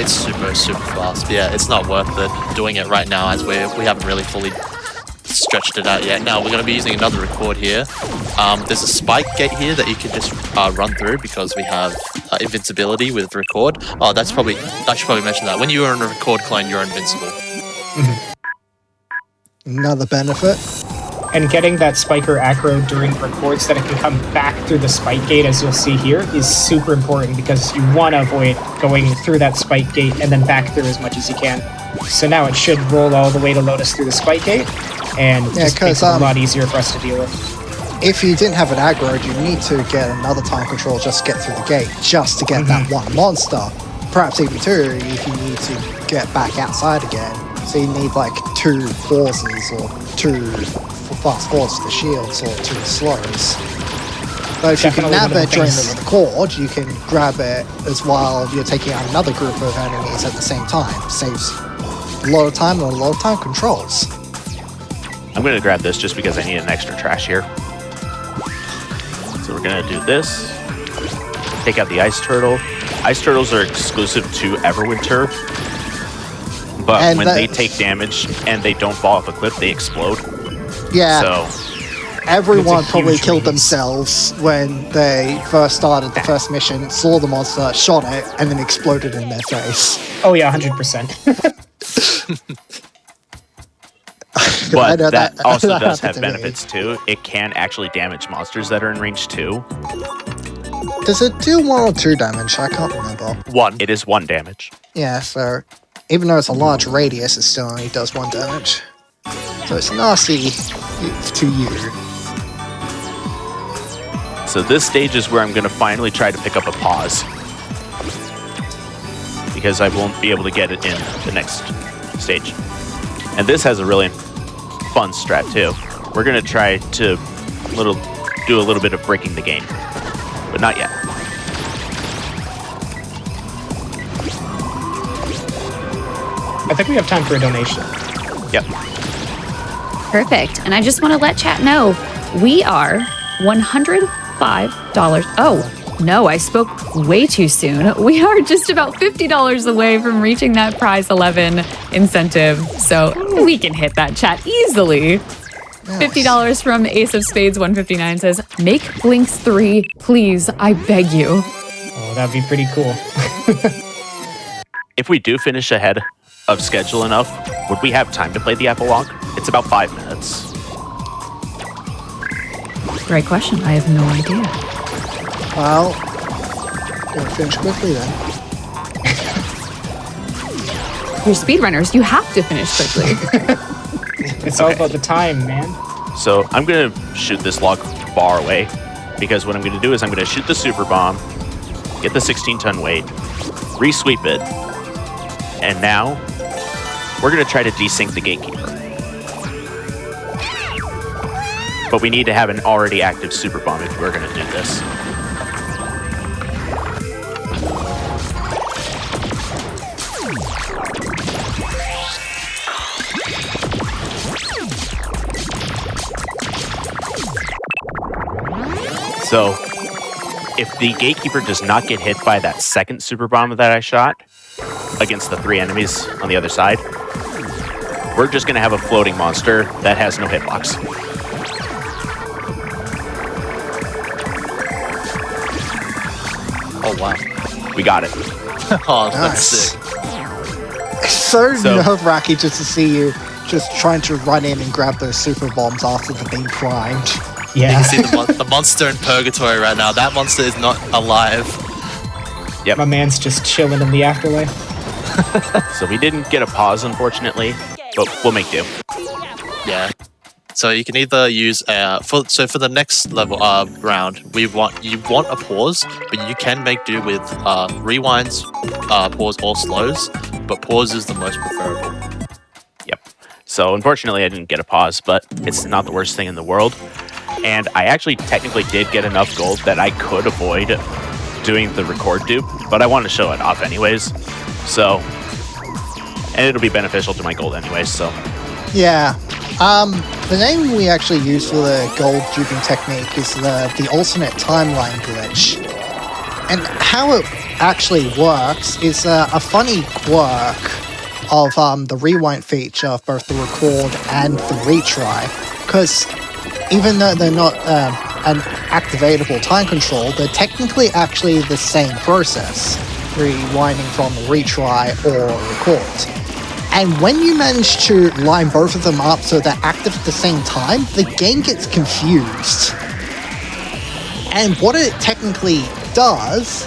It's super, super fast. But yeah, it's not worth it doing it right now as we haven't really fully stretched it out yet. Now, we're going to be using another record here. There's a spike gate here that you can just run through because we have invincibility with record. Oh, I should probably mention that. When you are in a record clone, you're invincible. Another benefit. And getting that spiker aggro during records that it can come back through the spike gate, as you'll see here, is super important because you want to avoid going through that spike gate and then back through as much as you can. So now it should roll all the way to Lotus through the spike gate, and it just makes it a lot easier for us to deal with. If you didn't have an aggro, you need to get another time control just to get through the gate, just to get that one monster. Perhaps even 2 if you need to get back outside again. So you need like 2 pauses or 2 fast forwards to the shields or to the slows. But if you can Definitely nab one of it the during things- the record, you can grab it as while you're taking out another group of enemies at the same time. Saves a lot of time and a lot of time controls. I'm going to grab this just because I need an extra trash here. So we're going to do this. Take out the ice turtle. Ice turtles are exclusive to Everwinter. But And when that- they take damage and they don't fall off a cliff, they explode. Yeah, So everyone It's a probably huge killed release. themselves when they first started the first mission, saw the monster, shot it, and then exploded in their face. Oh yeah, 100%. I But know that also that does happened have to me. benefits too. It can actually damage monsters that are in range 2. Does it do 1 or 2 damage? I can't remember. 1. It is 1 damage. Yeah, so even though it's a large radius, it still only does 1 damage. So it's nasty to you. So this stage is where I'm going to finally try to pick up a pause. Because I won't be able to get it in the next stage. And this has a really fun strat too. We're going to try to do a little bit of breaking the game. But not yet. I think we have time for a donation. Yep. Perfect. And I just want to let chat know we are $105. Oh, no, I spoke way too soon. We are just about $50 away from reaching that prize 11 incentive. So we can hit that chat easily. $50 from Ace of Spades 159 says, make Blinx 3, please, I beg you. Oh, that'd be pretty cool. If we do finish ahead of schedule enough, would we have time to play the epilogue? It's about 5 minutes. Great question. I have no idea. Well, gonna finish quickly then. You're speedrunners. You have to finish quickly. It's all about the time, man. So I'm going to shoot this log far away, because what I'm going to do is I'm going to shoot the super bomb, get the 16-ton weight, re-sweep it, and now we're going to try to desync the gatekeeper. But we need to have an already active super bomb if we're going to do this. So, if the gatekeeper does not get hit by that second super bomb that I shot against the 3 enemies on the other side, we're just going to have a floating monster that has no hitbox. Oh, wow. We got it. Oh, that's Nice. sick. It's so, So- nerve-wracking just to see you just trying to run in and grab those super bombs after they've been primed. You Yeah. can see the monster in purgatory right now. That monster is not alive. My man's just chilling in the afterlife. So we didn't get a pause, unfortunately, but we'll make do. Yeah. So you can either use for the next level round, you want a pause, but you can make do with rewinds, pause or slows, but pause is the most preferable. Yep. So unfortunately, I didn't get a pause, but it's not the worst thing in the world. And I actually technically did get enough gold that I could avoid doing the record dupe, but I want to show it off anyways. So, and it'll be beneficial to my gold anyways, so. Yeah. The name we actually use for the gold duping technique is the alternate timeline glitch. And how it actually works is a funny quirk of the rewind feature of both the record and the retry. Because even though they're not an activatable time control, they're technically actually the same process, rewinding from a retry or record. And when you manage to line both of them up so they're active at the same time, the game gets confused. And what it technically does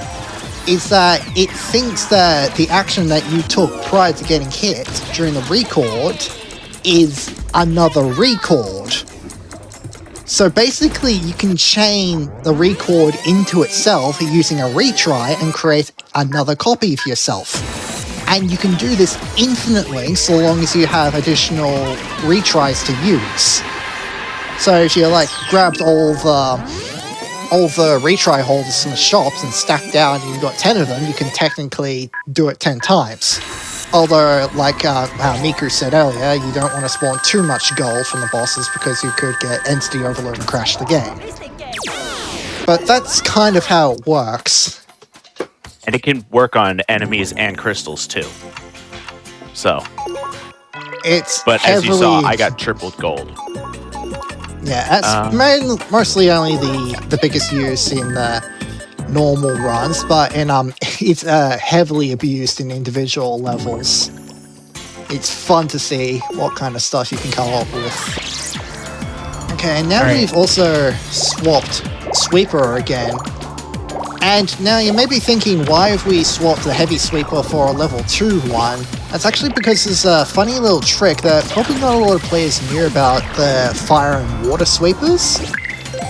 is that it thinks that the action that you took prior to getting hit during the record is another record. So basically, you can chain the record into itself using a retry and create another copy of yourself. And you can do this infinitely so long as you have additional retries to use. So if you like grabbed all the retry holders from the shops and stacked down and you got 10 of them, you can technically do it 10 times. Although, like how Miku said earlier, you don't want to spawn too much gold from the bosses because you could get entity overload and crash the game. But that's kind of how it works. And it can work on enemies and crystals too. So. It's But heavily, as you saw, I got tripled gold. Yeah, that's mostly only the biggest use in the normal runs, but in it's heavily abused in individual levels. It's fun to see what kind of stuff you can come up with. Okay, now we've also swapped Sweeper again. And now you may be thinking, why have we swapped the Heavy Sweeper for a level 2 one? That's actually because there's a funny little trick that probably not a lot of players knew about the Fire and Water Sweepers.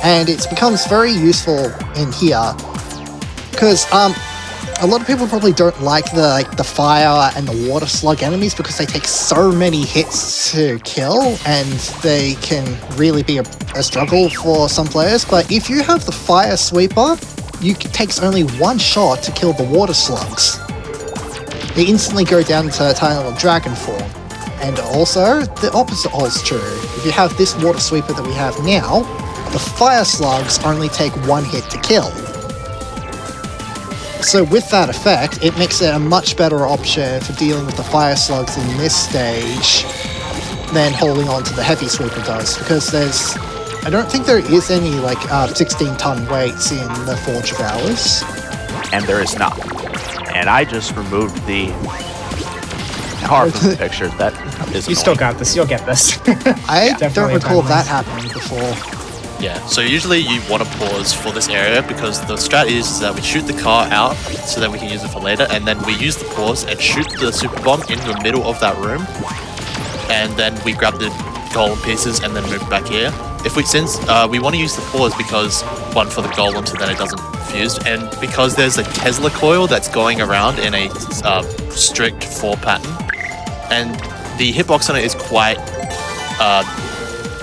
And it becomes very useful in here. Because a lot of people probably don't like the Fire and the Water Slug enemies because they take so many hits to kill and they can really be a struggle for some players. But if you have the Fire Sweeper, it takes only one shot to kill the water slugs. They instantly go down into a tiny little dragon form. And also, the opposite holds true. If you have this water sweeper that we have now, the fire slugs only take one hit to kill. So with that effect, it makes it a much better option for dealing with the fire slugs in this stage than holding on to the heavy sweeper does, because I don't think there is any 16-ton weights in the Forge of Hours. And there is not. And I just removed the heart from the picture. That is You still got this. You'll get this. I don't Definitely recall timelines. that happening before. Yeah, so usually you want to pause for this area because the strat is that we shoot the car out so that we can use it for later, and then we use the pause and shoot the super bomb in the middle of that room, and then we grab the golem pieces and then move back here. Since we want to use the pause because, one, for the golem so that it doesn't fuse, and because there's a Tesla coil that's going around in a strict 4 pattern, and the hitbox on it is quite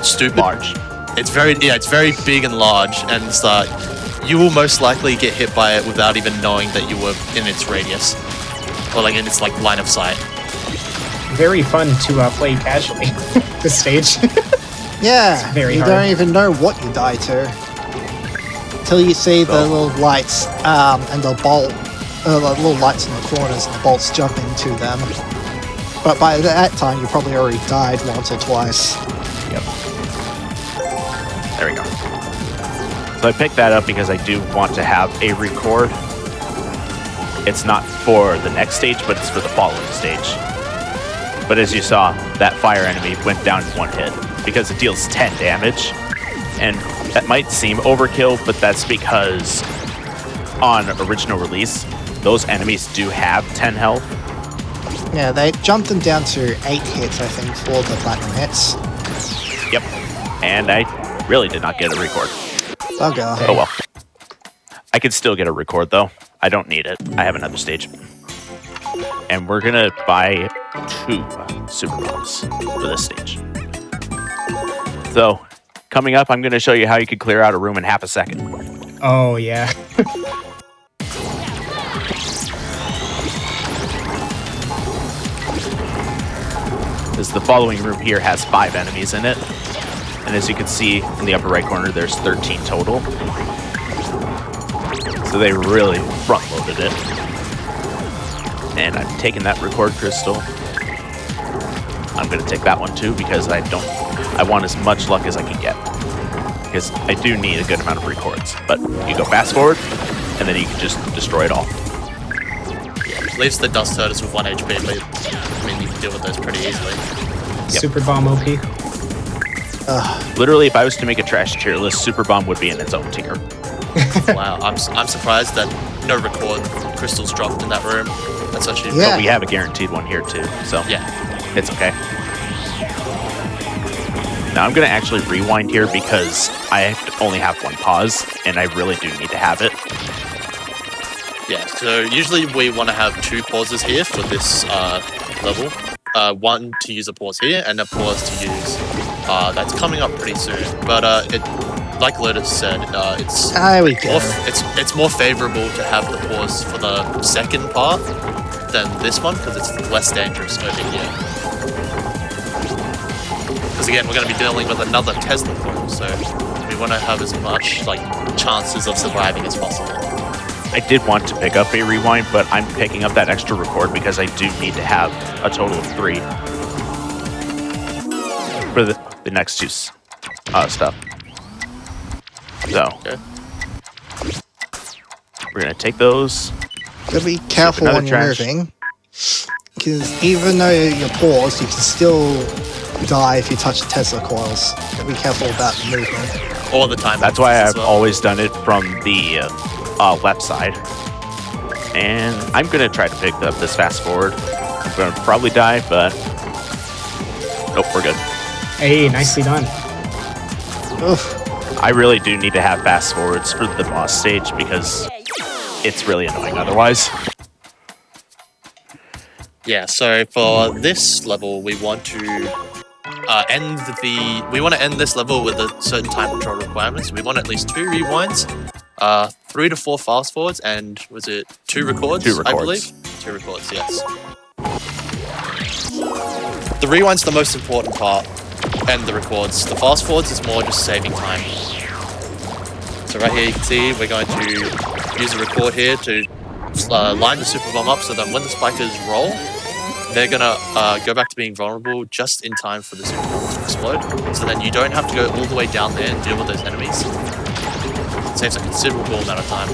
stupid. large. It's very big and large, and you will most likely get hit by it without even knowing that you were in its radius, or in its line of sight. Very fun to play casually. This stage. Yeah, very you hard. don't even know what you die to until you see the little lights and the bolt, the little lights in the corners, and the bolts jump into them. But by that time, you probably already died once or twice. Yep. There we go. So I picked that up because I do want to have a record. It's not for the next stage, but it's for the following stage. But as you saw, that fire enemy went down in 1 hit because it deals 10 damage. And that might seem overkill, but that's because on original release, those enemies do have 10 health. Yeah, they jumped them down to 8 hits, I think, for the platinum hits. Yep. And I really did not get a record. Bugger. Oh well. I could still get a record though. I don't need it. I have another stage. And we're gonna buy 2 super bombs for this stage. So, coming up, I'm gonna show you how you could clear out a room in half a second. Oh, yeah. As the following room here has 5 enemies in it. And as you can see in the upper right corner, there's 13 total. So they really front-loaded it. And I'm taking that record crystal. I'm going to take that one too because I want as much luck as I can get. Because I do need a good amount of records. But you go fast forward, and then you can just destroy it all. Leaves the dust turtles with 1 HP, but you can deal with those pretty easily. Yep. Super Bomb OP. Literally, if I was to make a trash tier list, Super Bomb would be in its own tier. Wow, I'm surprised that no record crystals dropped in that room. That's actually Yeah. But we have a guaranteed one here too, so yeah. it's okay. Now I'm going to actually rewind here because I only have 1 pause, and I really do need to have it. Yeah, so usually we want to have 2 pauses here for this level. 1 to use a pause here, and a pause to use that's coming up pretty soon. But like Lotus said, it's There we go. it's more favorable to have the pause for the second part than this one because it's less dangerous over here. Because again, we're going to be dealing with another Tesla coil, so we want to have as much like chances of surviving as possible. I did want to pick up a rewind, but I'm picking up that extra record because I do need to have a total of 3 for the next 2 stuff. So, Okay. we're going to take those. Gotta be careful another when you're trash. moving. Because even though you're paused, you can still die if you touch the Tesla coils. Gotta be careful about the movement. All the time. That's why as I've well. always done it from the left side. And I'm going to try to pick up this fast forward. I'm going to probably die, but nope, we're good. Hey, nicely done. Oof. I really do need to have fast forwards for the boss stage because it's really annoying otherwise. Yeah, so for this level, we want to end this level with a certain time control requirements. We want at least 2 rewinds, 3 to 4 fast forwards, and was it 2 records? 2 records. I believe 2 records. Yes. The rewind's the most important part, and the records. The fast forwards is more just saving time. So right here you can see we're going to use a record here to line the super bomb up so that when the spikers roll, they're gonna go back to being vulnerable just in time for the super bomb to explode. So then you don't have to go all the way down there and deal with those enemies. It saves a considerable amount of time.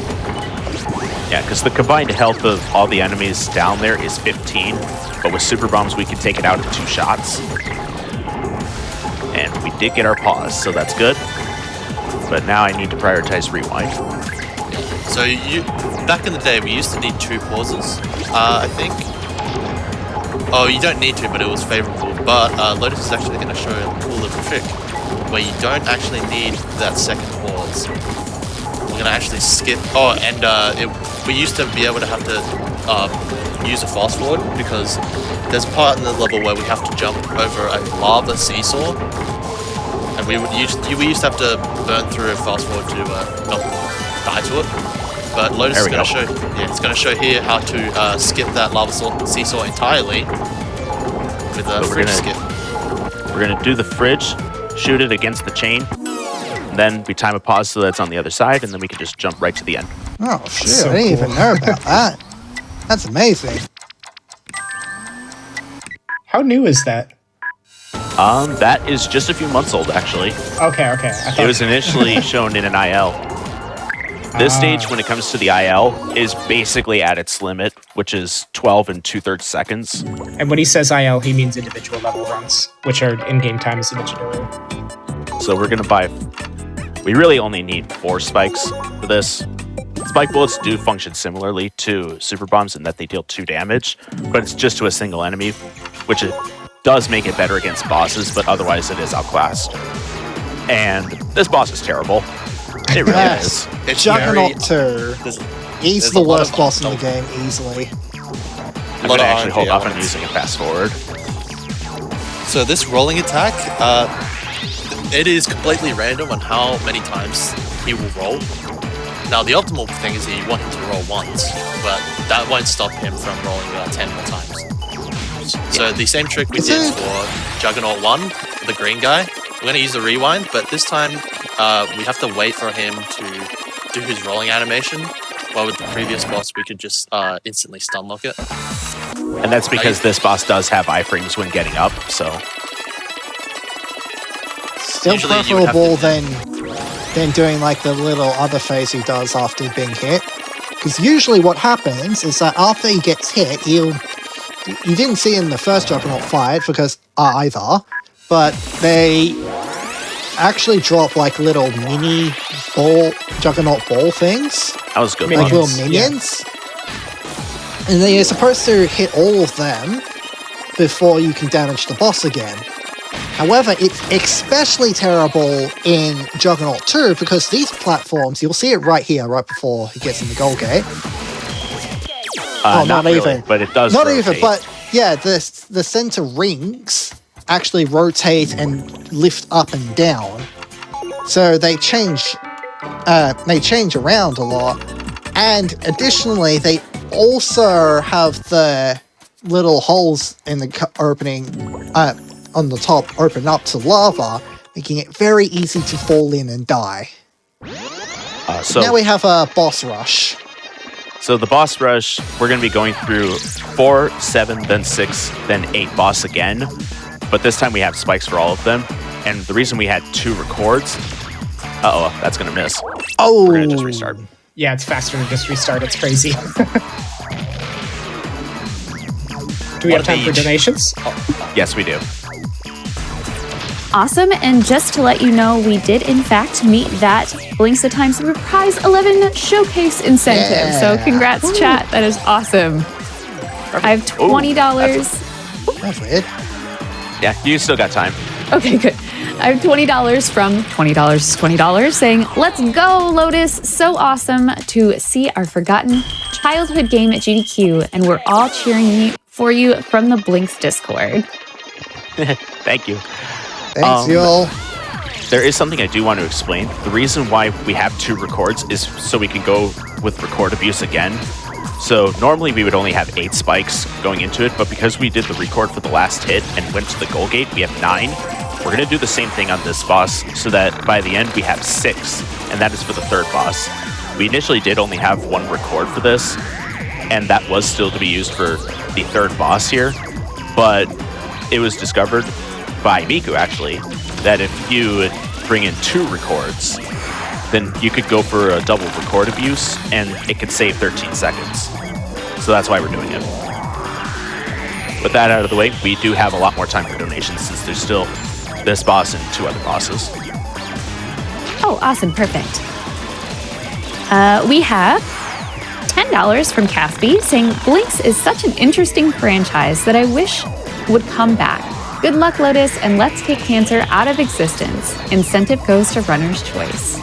Yeah, because the combined health of all the enemies down there is 15, but with super bombs we can take it out in 2 shots. And we did get our pause, so that's good. But now I need to prioritize rewind. So back in the day, we used to need 2 pauses, I think. Oh, you don't need to, but it was favorable. But Lotus is actually going to show a cool little trick where you don't actually need that second pause. We're going to actually skip. Oh, and we used to be able to have to use a fast forward because there's a part in the level where we have to jump over a lava seesaw. And we used to have to burn through a fast forward to not die to it. But Lotus is going to show, it's going to show here how to skip that lava seesaw entirely with a fridge skip. We're gonna do the fridge, shoot it against the chain, and then we time a pause so that's on the other side, and then we can just jump right to the end. Oh shit, So I didn't cool. even know about that. That's amazing. How new is that? That is just a few months old, actually. Okay. I thought It was initially shown in an IL. This stage, when it comes to the IL, is basically at its limit, which is 12 and 2/3 seconds. And when he says IL, he means individual level runs, which are in-game time, as you mentioned earlier. So we're gonna buy. We really only need 4 spikes for this. Spike bullets do function similarly to super bombs in that they deal 2 damage, but it's just to a single enemy, which it does make it better against bosses, but otherwise it is outclassed. And this boss is terrible. It really Yes. is. It's Juggernaut 2. there's He's there's the a lot worst of- boss in the game, easily. I'm lot gonna of actually hold RNG off on elements. using a fast forward. So this rolling attack, it is completely random on how many times he will roll. Now the optimal thing is that you want him to roll once, but that won't stop him from rolling 10 more times. So the same trick we Is did it- for Juggernaut 1, the green guy, we're going to use the rewind, but this time we have to wait for him to do his rolling animation, while with the previous boss we could just instantly stun lock it. And that's because this boss does have iframes when getting up, so Still Usually you would have preferable to- than doing like the little other phase he does after being hit. Because usually what happens is that after he gets hit, you didn't see in the first Juggernaut fight because either, but they actually drop like little mini ball Juggernaut ball things, that was good. like fun. little minions, and then you're supposed to hit all of them before you can damage the boss again. However, it's especially terrible in Juggernaut 2 because these platforms, you'll see it right here, right before he gets in the goal gate. Not not really, even. but it does Not rotate. even, but yeah, the center rings actually rotate and lift up and down. So they change around a lot. And additionally, they also have the little holes in the opening on the top open up to lava, making it very easy to fall in and die. So now we have a boss rush. So the boss rush, we're going to be going through 4, 7, then 6, then 8 boss again. But this time we have spikes for all of them. And the reason we had 2 records... Uh-oh, that's going to miss. Oh! We're going to just restart. Yeah, it's faster to just restart. It's crazy. Do we have time for donations? Yes, we do. Awesome, and just to let you know, we did in fact meet that Blinx the Time Super Prize 11 showcase incentive. Yeah. So congrats, chat. That is awesome. I have $20. That's weird. Yeah, you still got time. Okay, good. I have $20 from $20 is $20 saying, let's go, Lotus. So awesome to see our forgotten childhood game at GDQ, and we're all cheering for you from the Blinx Discord. Thank you. Thanks, y'all. There is something I do want to explain. The reason why we have 2 records is so we can go with record abuse again. So normally we would only have 8 spikes going into it, but because we did the record for the last hit and went to the goal gate, we have 9. We're going to do the same thing on this boss so that by the end we have 6, and that is for the 3rd boss. We initially did only have 1 record for this, and that was still to be used for the 3rd boss here, but it was discovered by Miku, actually, that if you bring in 2 records, then you could go for a double record abuse, and it could save 13 seconds. So that's why we're doing it. With that out of the way, we do have a lot more time for donations since there's still this boss and 2 other bosses. Oh, awesome. Perfect. We have $10 from Caspi saying, Blinx is such an interesting franchise that I wish would come back. Good luck, Lotus, and let's kick cancer out of existence. Incentive goes to Runner's Choice.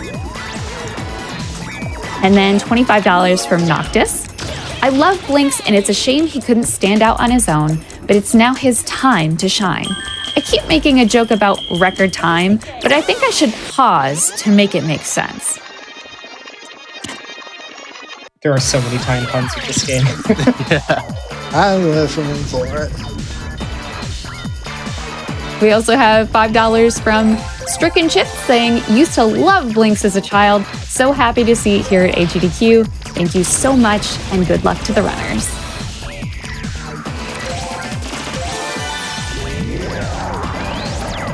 And then $25 from Noctis. I love Blinx, and it's a shame he couldn't stand out on his own, but it's now his time to shine. I keep making a joke about record time, but I think I should pause to make it make sense. There are so many time puns with this game. I'm living for it. We also have $5 from Stricken Chips saying, used to love Blinx as a child. So happy to see it here at AGDQ. Thank you so much, and good luck to the runners.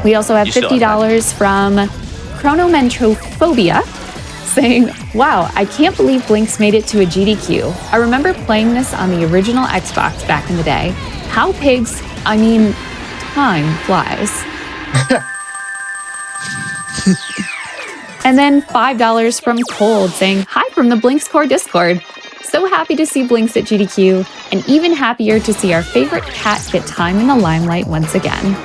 We also have $50 from Chronometrophobia saying, wow, I can't believe Blinx made it to a GDQ. I remember playing this on the original Xbox back in the day. How time flies. And then $5 from Cold saying, hi from the Blinx Core Discord. So happy to see Blinx at GDQ, and even happier to see our favorite cat get time in the limelight once again.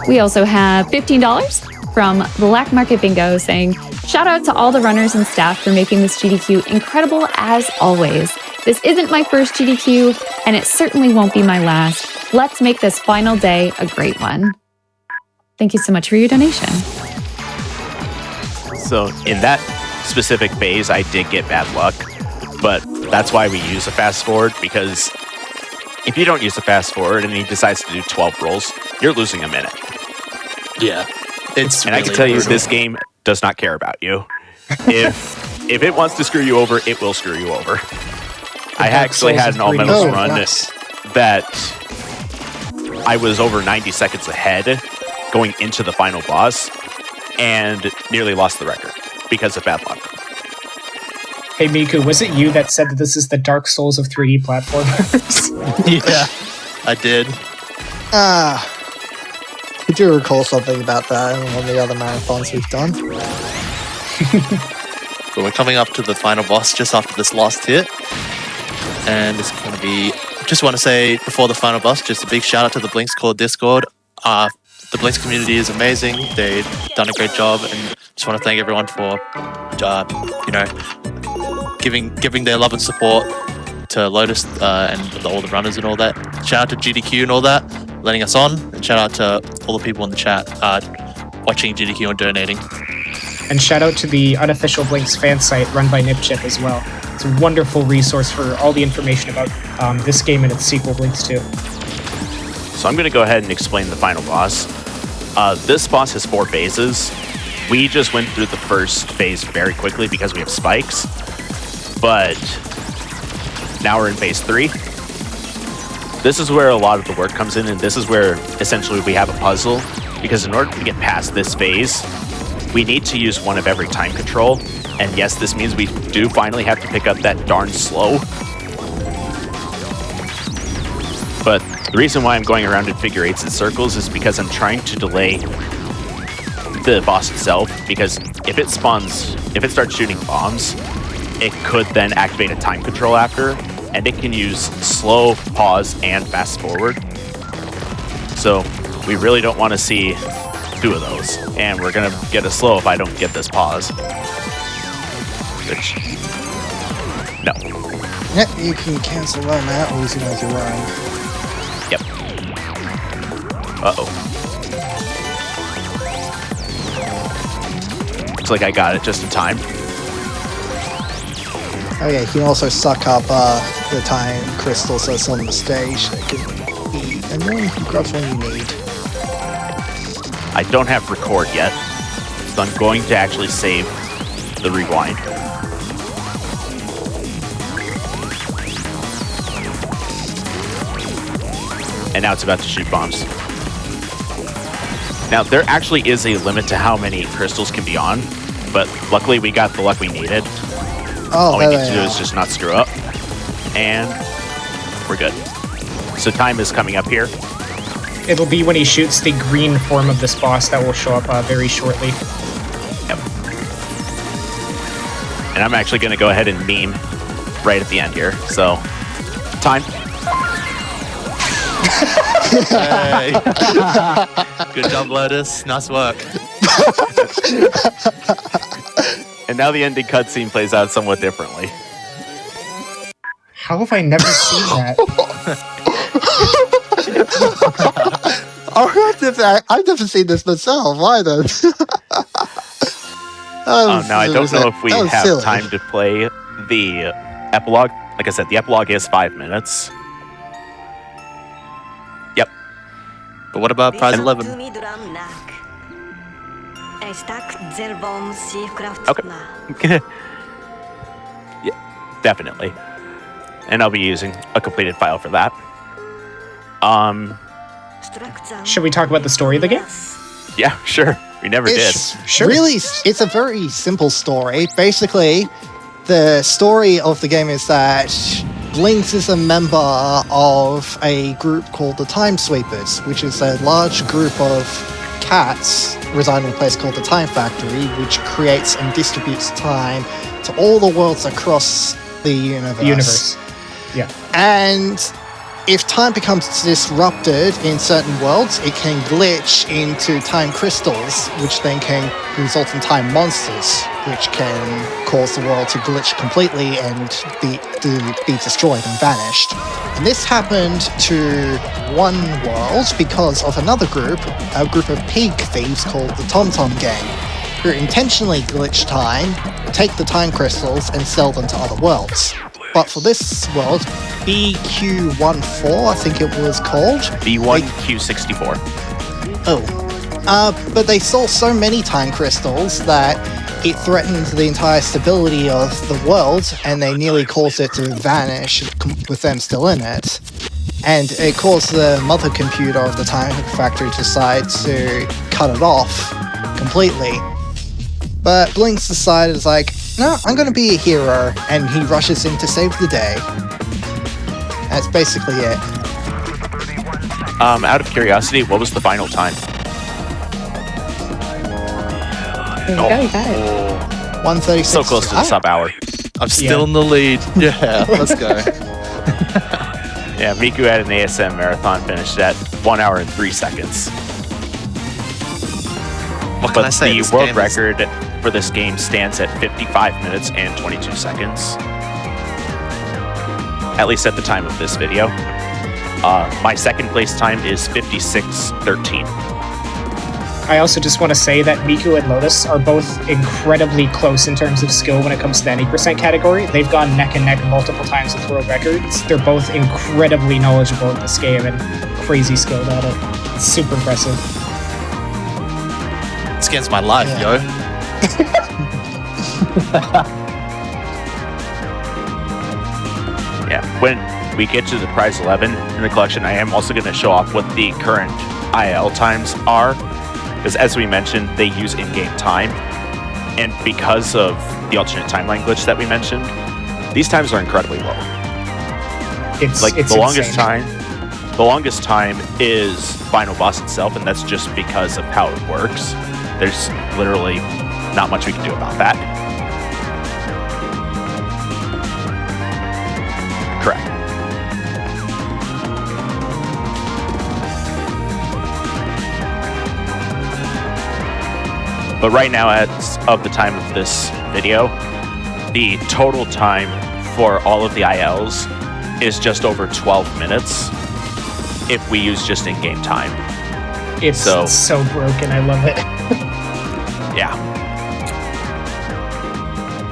We also have $15 from Black Market Bingo saying, shout out to all the runners and staff for making this GDQ incredible as always. This isn't my first GDQ, and it certainly won't be my last. Let's make this final day a great one. Thank you so much for your donation. So in that specific phase, I did get bad luck, but that's why we use a fast forward, because if you don't use a fast forward and he decides to do 12 rolls, you're losing a minute. Yeah. And I can tell you, this game does not care about you. If it wants to screw you over, it will screw you over. I actually had an all-medals run that I was over 90 seconds ahead going into the final boss and nearly lost the record because of bad luck. Hey Miku, was it you that said that this is the Dark Souls of 3D platformers? Yeah, I did. I do recall something about that in one of the other marathons we've done. So we're coming up to the final boss just after this last hit. And it's going to be... Just want to say, before the final boss, just a big shout out to the Blinx Core Discord. The Blinx community is amazing. They've done a great job, and just want to thank everyone for, giving their love and support to Lotus and all the runners and all that. Shout out to GDQ and all that, letting us on. And shout out to all the people in the chat watching GDQ and donating. And shout out to the unofficial Blinx fan site run by Nipchip as well. It's a wonderful resource for all the information about this game and its sequel, Blinx 2. So I'm going to go ahead and explain the final boss. This boss has 4 phases. We just went through the first phase very quickly because we have spikes. But now we're in phase 3. This is where a lot of the work comes in, and this is where essentially we have a puzzle. Because in order to get past this phase, we need to use one of every time control. And yes, this means we do finally have to pick up that darn slow. But the reason why I'm going around in figure 8s and circles is because I'm trying to delay the boss itself, because if it starts shooting bombs, it could then activate a time control after, and it can use slow, pause, and fast forward. So we really don't want to see 2 of those, and we're gonna get a slow if I don't get this pause. Which, no. Yep, you can cancel them out or using as your own. Yep. Uh-oh. Looks like I got it just in time. Oh yeah, you can also suck up the time crystals that's on the stage. That can be annoying. You grab one you need. I don't have record yet, so I'm going to actually save the rewind. And now it's about to shoot bombs. Now, there actually is a limit to how many crystals can be on, but luckily we got the luck we needed. All we need to do is just not screw up, and we're good. So time is coming up here. It'll be when he shoots the green form of this boss that will show up very shortly. Yep. And I'm actually going to go ahead and meme right at the end here. So, time. Hey. Good job, Lotus. Nice work. And now the ending cutscene plays out somewhat differently. How have I never seen that? I've never seen this myself either. Now I don't know if we have silly. time to play the epilogue. Like I said, the epilogue is 5 minutes. Yep. But what about prize 11? Okay. Yeah, definitely. And I'll be using a completed file for that. Should we talk about the story of the game? Yeah, sure. We never did. Sure. Really, it's a very simple story. Basically, the story of the game is that Blinx is a member of a group called the Time Sweepers, which is a large group of cats residing in a place called the Time Factory, which creates and distributes time to all the worlds across the universe. Yeah. And if time becomes disrupted in certain worlds, it can glitch into time crystals, which then can result in time monsters, which can cause the world to glitch completely and be destroyed and vanished. And this happened to one world because of another group, a group of pig thieves called the Tom Tom Gang, who intentionally glitch time, take the time crystals, and sell them to other worlds. But for this world, BQ14, I think it was called. B1Q64. But they stole so many time crystals that it threatened the entire stability of the world, and they nearly caused it to vanish with them still in it. And it caused the mother computer of the Time Factory to decide to cut it off completely. But Blinx decided, no, I'm going to be a hero, and he rushes in to save the day. That's basically it. Out of curiosity, what was the final time? There you go, you got it. 136. So close to the sub hour. I'm still in the lead. Yeah, let's go. Yeah, Miku had an ASM marathon finished at 1 hour and 3 seconds. What can I say? The world record for this game stands at 55 minutes and 22 seconds. at least at the time of this video. My second place time is 56:13. I also just want to say that Miku and Lotus are both incredibly close in terms of skill when it comes to the 90% category. They've gone neck and neck multiple times with world records. They're both incredibly knowledgeable at this game and crazy skilled at it. It's super impressive. It's against my life, yo. Yeah, when we get to the prize 11 in the collection, I am also going to show off what the current IL times are. Because as we mentioned, they use in-game time. And because of the alternate timeline glitch that we mentioned, these times are incredibly low. It's the longest time is final boss itself, and that's just because of how it works. There's literally not much we can do about that. Correct. But right now, as of the time of this video, the total time for all of the ILs is just over 12 minutes if we use just in-game time. It's so broken. I love it. Yeah.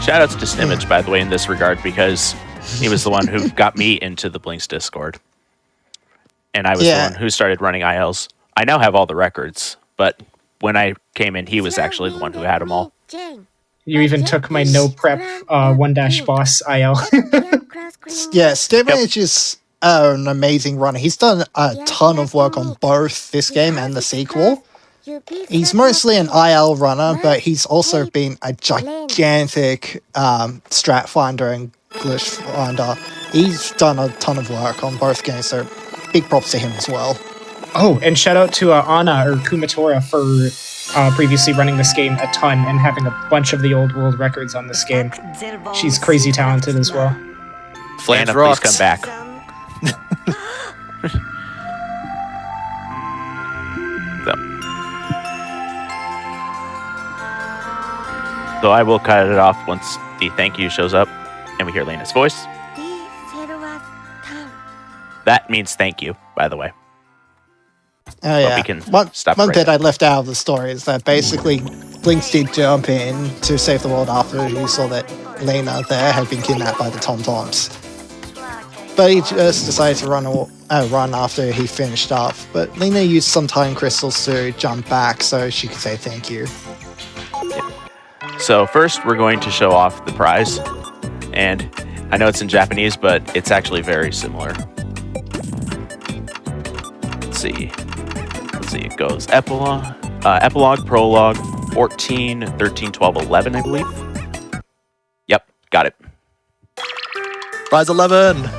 Shoutouts to Snimage, by the way, in this regard, because he was the one who got me into the Blinx Discord. And I was the one who started running ILs. I now have all the records, but when I came in, he was actually the one who had them all. You even took my no prep 1-boss IL. Yeah, Snimage is an amazing runner. He's done a ton of work on both this game and the sequel. He's mostly an IL runner, but he's also been a gigantic strat finder and glitch finder. He's done a ton of work on both games, so big props to him as well. Oh, and shout out to Anna or Kumatora for previously running this game a ton and having a bunch of the old world records on this game. She's crazy talented as well. Flames Anna, rocks. please come back. So I will cut it off once the thank you shows up and we hear Lena's voice. That means thank you, by the way. Oh yeah. We can one stop one right bit there. I left out of the story is that basically Blinx did jump in to save the world after he saw that Lena there had been kidnapped by the Tom-Toms. But he just decided to run after he finished up. But Lena used some time crystals to jump back so she could say thank you. So first, we're going to show off the prize. And I know it's in Japanese, but it's actually very similar. Let's see. It goes epilogue, prologue, 14, 13, 12, 11, I believe. Yep, got it. Prize 11.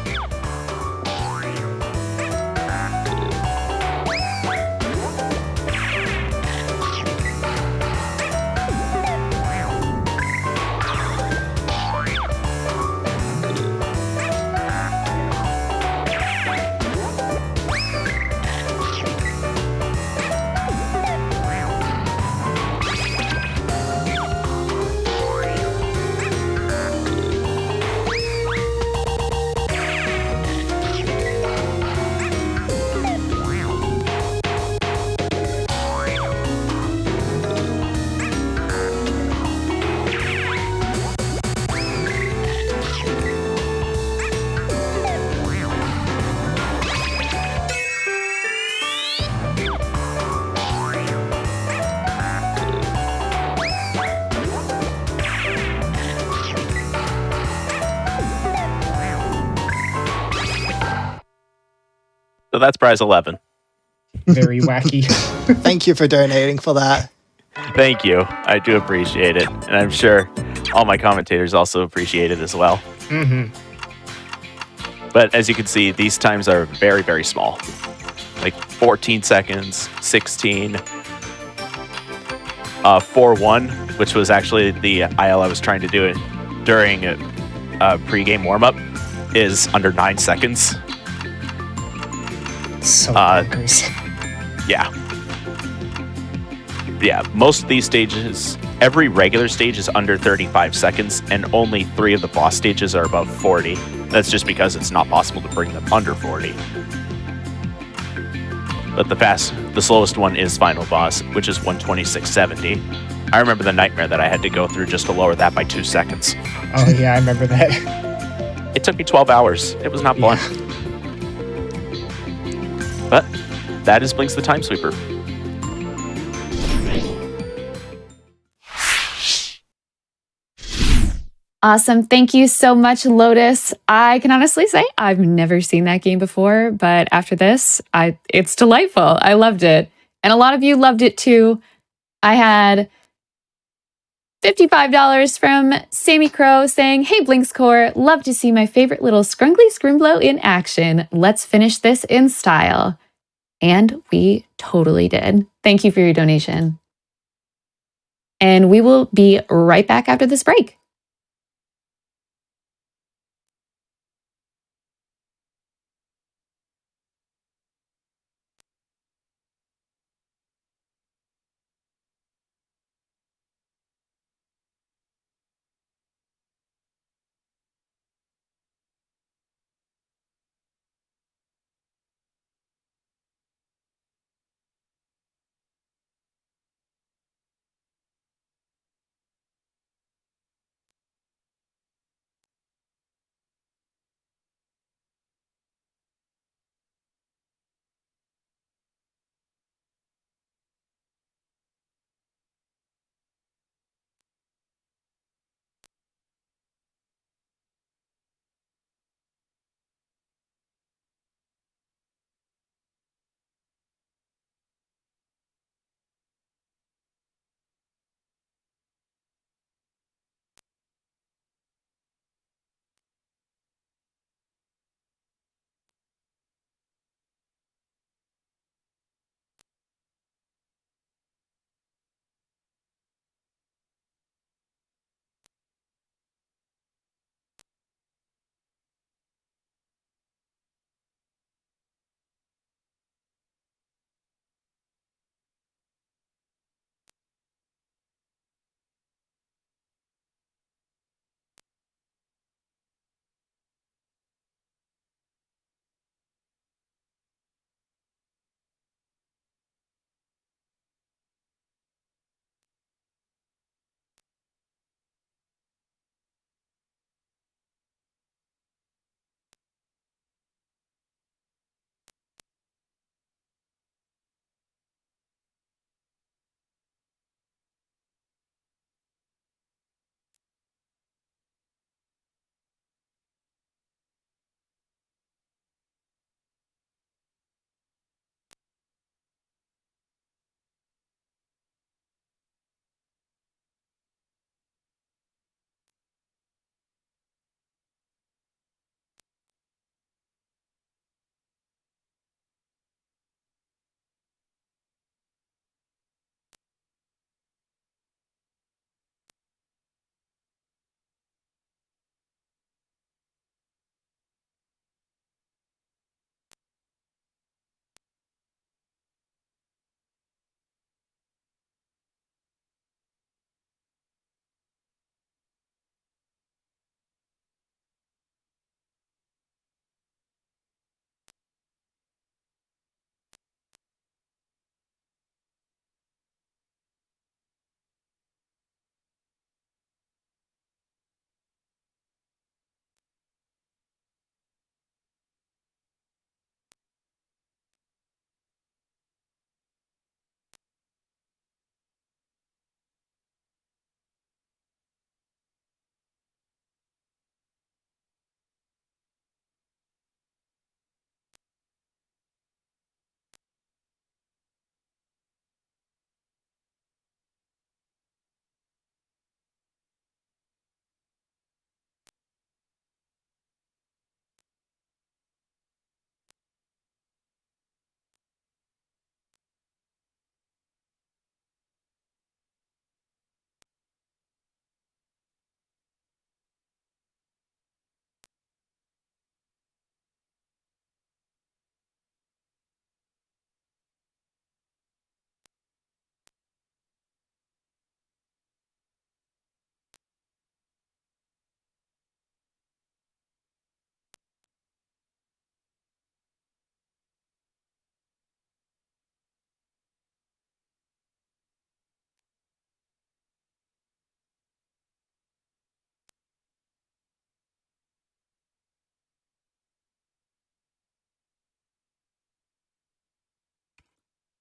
So that's prize 11. Very wacky. Thank you for donating for that. Thank you. I do appreciate it. And I'm sure all my commentators also appreciate it as well. Mm-hmm. But as you can see, these times are very, very small. Like 14 seconds, 16, 4-1, which was actually the IL I was trying to do it during a pre-game warm-up, is under 9 seconds. So bonkers. Yeah, most of these stages, every regular stage is under 35 seconds, and only 3 of the boss stages are above 40. That's just because it's not possible to bring them under 40. But the slowest one is Final Boss, which is 126.70. I remember the nightmare that I had to go through just to lower that by 2 seconds. Oh yeah, I remember that. It took me 12 hours. It was not fun. Yeah. But that is Blinx the Time Sweeper. Awesome. Thank you so much, Lotus. I can honestly say I've never seen that game before, but after this, it's delightful. I loved it. And a lot of you loved it too. I had $55 from Sammy Crow saying, "Hey Blinx Core, love to see my favorite little scrungly scrimble in action. Let's finish this in style." And we totally did. Thank you for your donation. And we will be right back after this break.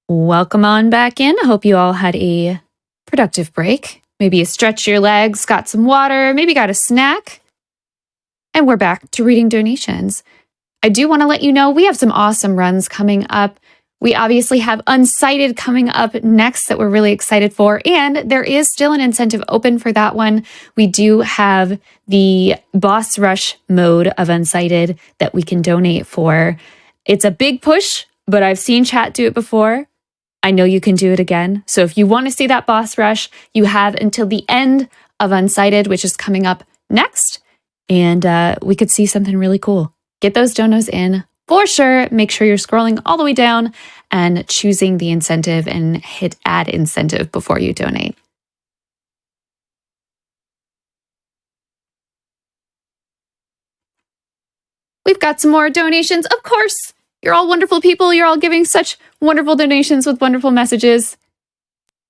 Welcome on back in. I hope you all had a productive break. Maybe you stretched your legs, got some water, maybe got a snack. And we're back to reading donations. I do want to let you know we have some awesome runs coming up. We obviously have Unsighted coming up next that we're really excited for, and there is still an incentive open for that one. We do have the Boss Rush mode of Unsighted that we can donate for. It's a big push, but I've seen chat do it before. I know you can do it again. So if you want to see that Boss Rush, you have until the end of Unsighted, which is coming up next, and we could see something really cool. Get those donos in for sure. Make sure you're scrolling all the way down and choosing the incentive and hit add incentive before you donate. We've got some more donations. Of course, you're all wonderful people. You're all giving such wonderful donations with wonderful messages.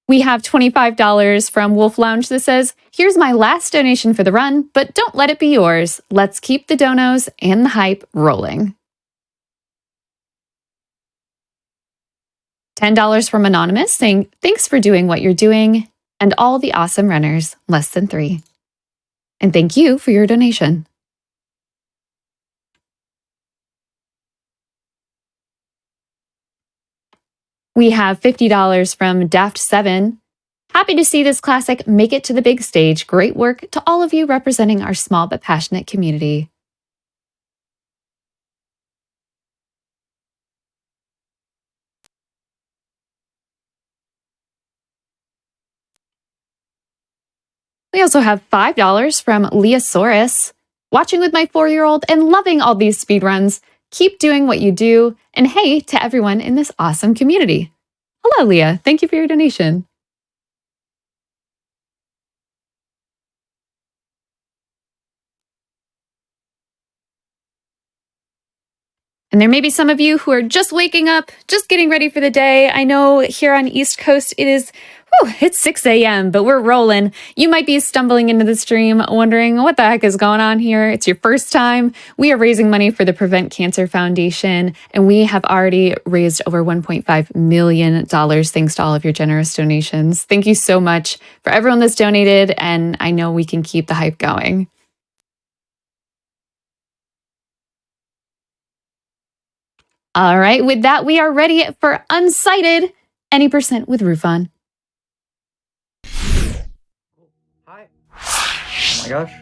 We have $25 from Wolf Lounge that says, here's my last donation for the run, but don't let it be yours. Let's keep the donos and the hype rolling. $10 from Anonymous saying, thanks for doing what you're doing and all the awesome runners, less than 3. And thank you for your donation. We have $50 from Daft7. Happy to see this classic make it to the big stage. Great work to all of you representing our small but passionate community. We also have $5 from Leosaurus. Watching with my 4-year-old and loving all these speedruns. Keep doing what you do. And hey to everyone in this awesome community. Hello, Leah. Thank you for your donation. And there may be some of you who are just waking up, just getting ready for the day. I know here on East Coast it's 6 a.m., but we're rolling. You might be stumbling into the stream wondering what the heck is going on here. It's your first time. We are raising money for the Prevent Cancer Foundation, and we have already raised over $1.5 million thanks to all of your generous donations. Thank you so much for everyone that's donated, and I know we can keep the hype going. All right, with that, we are ready for Unsighted, any percent with roof on. Hi. Oh my gosh.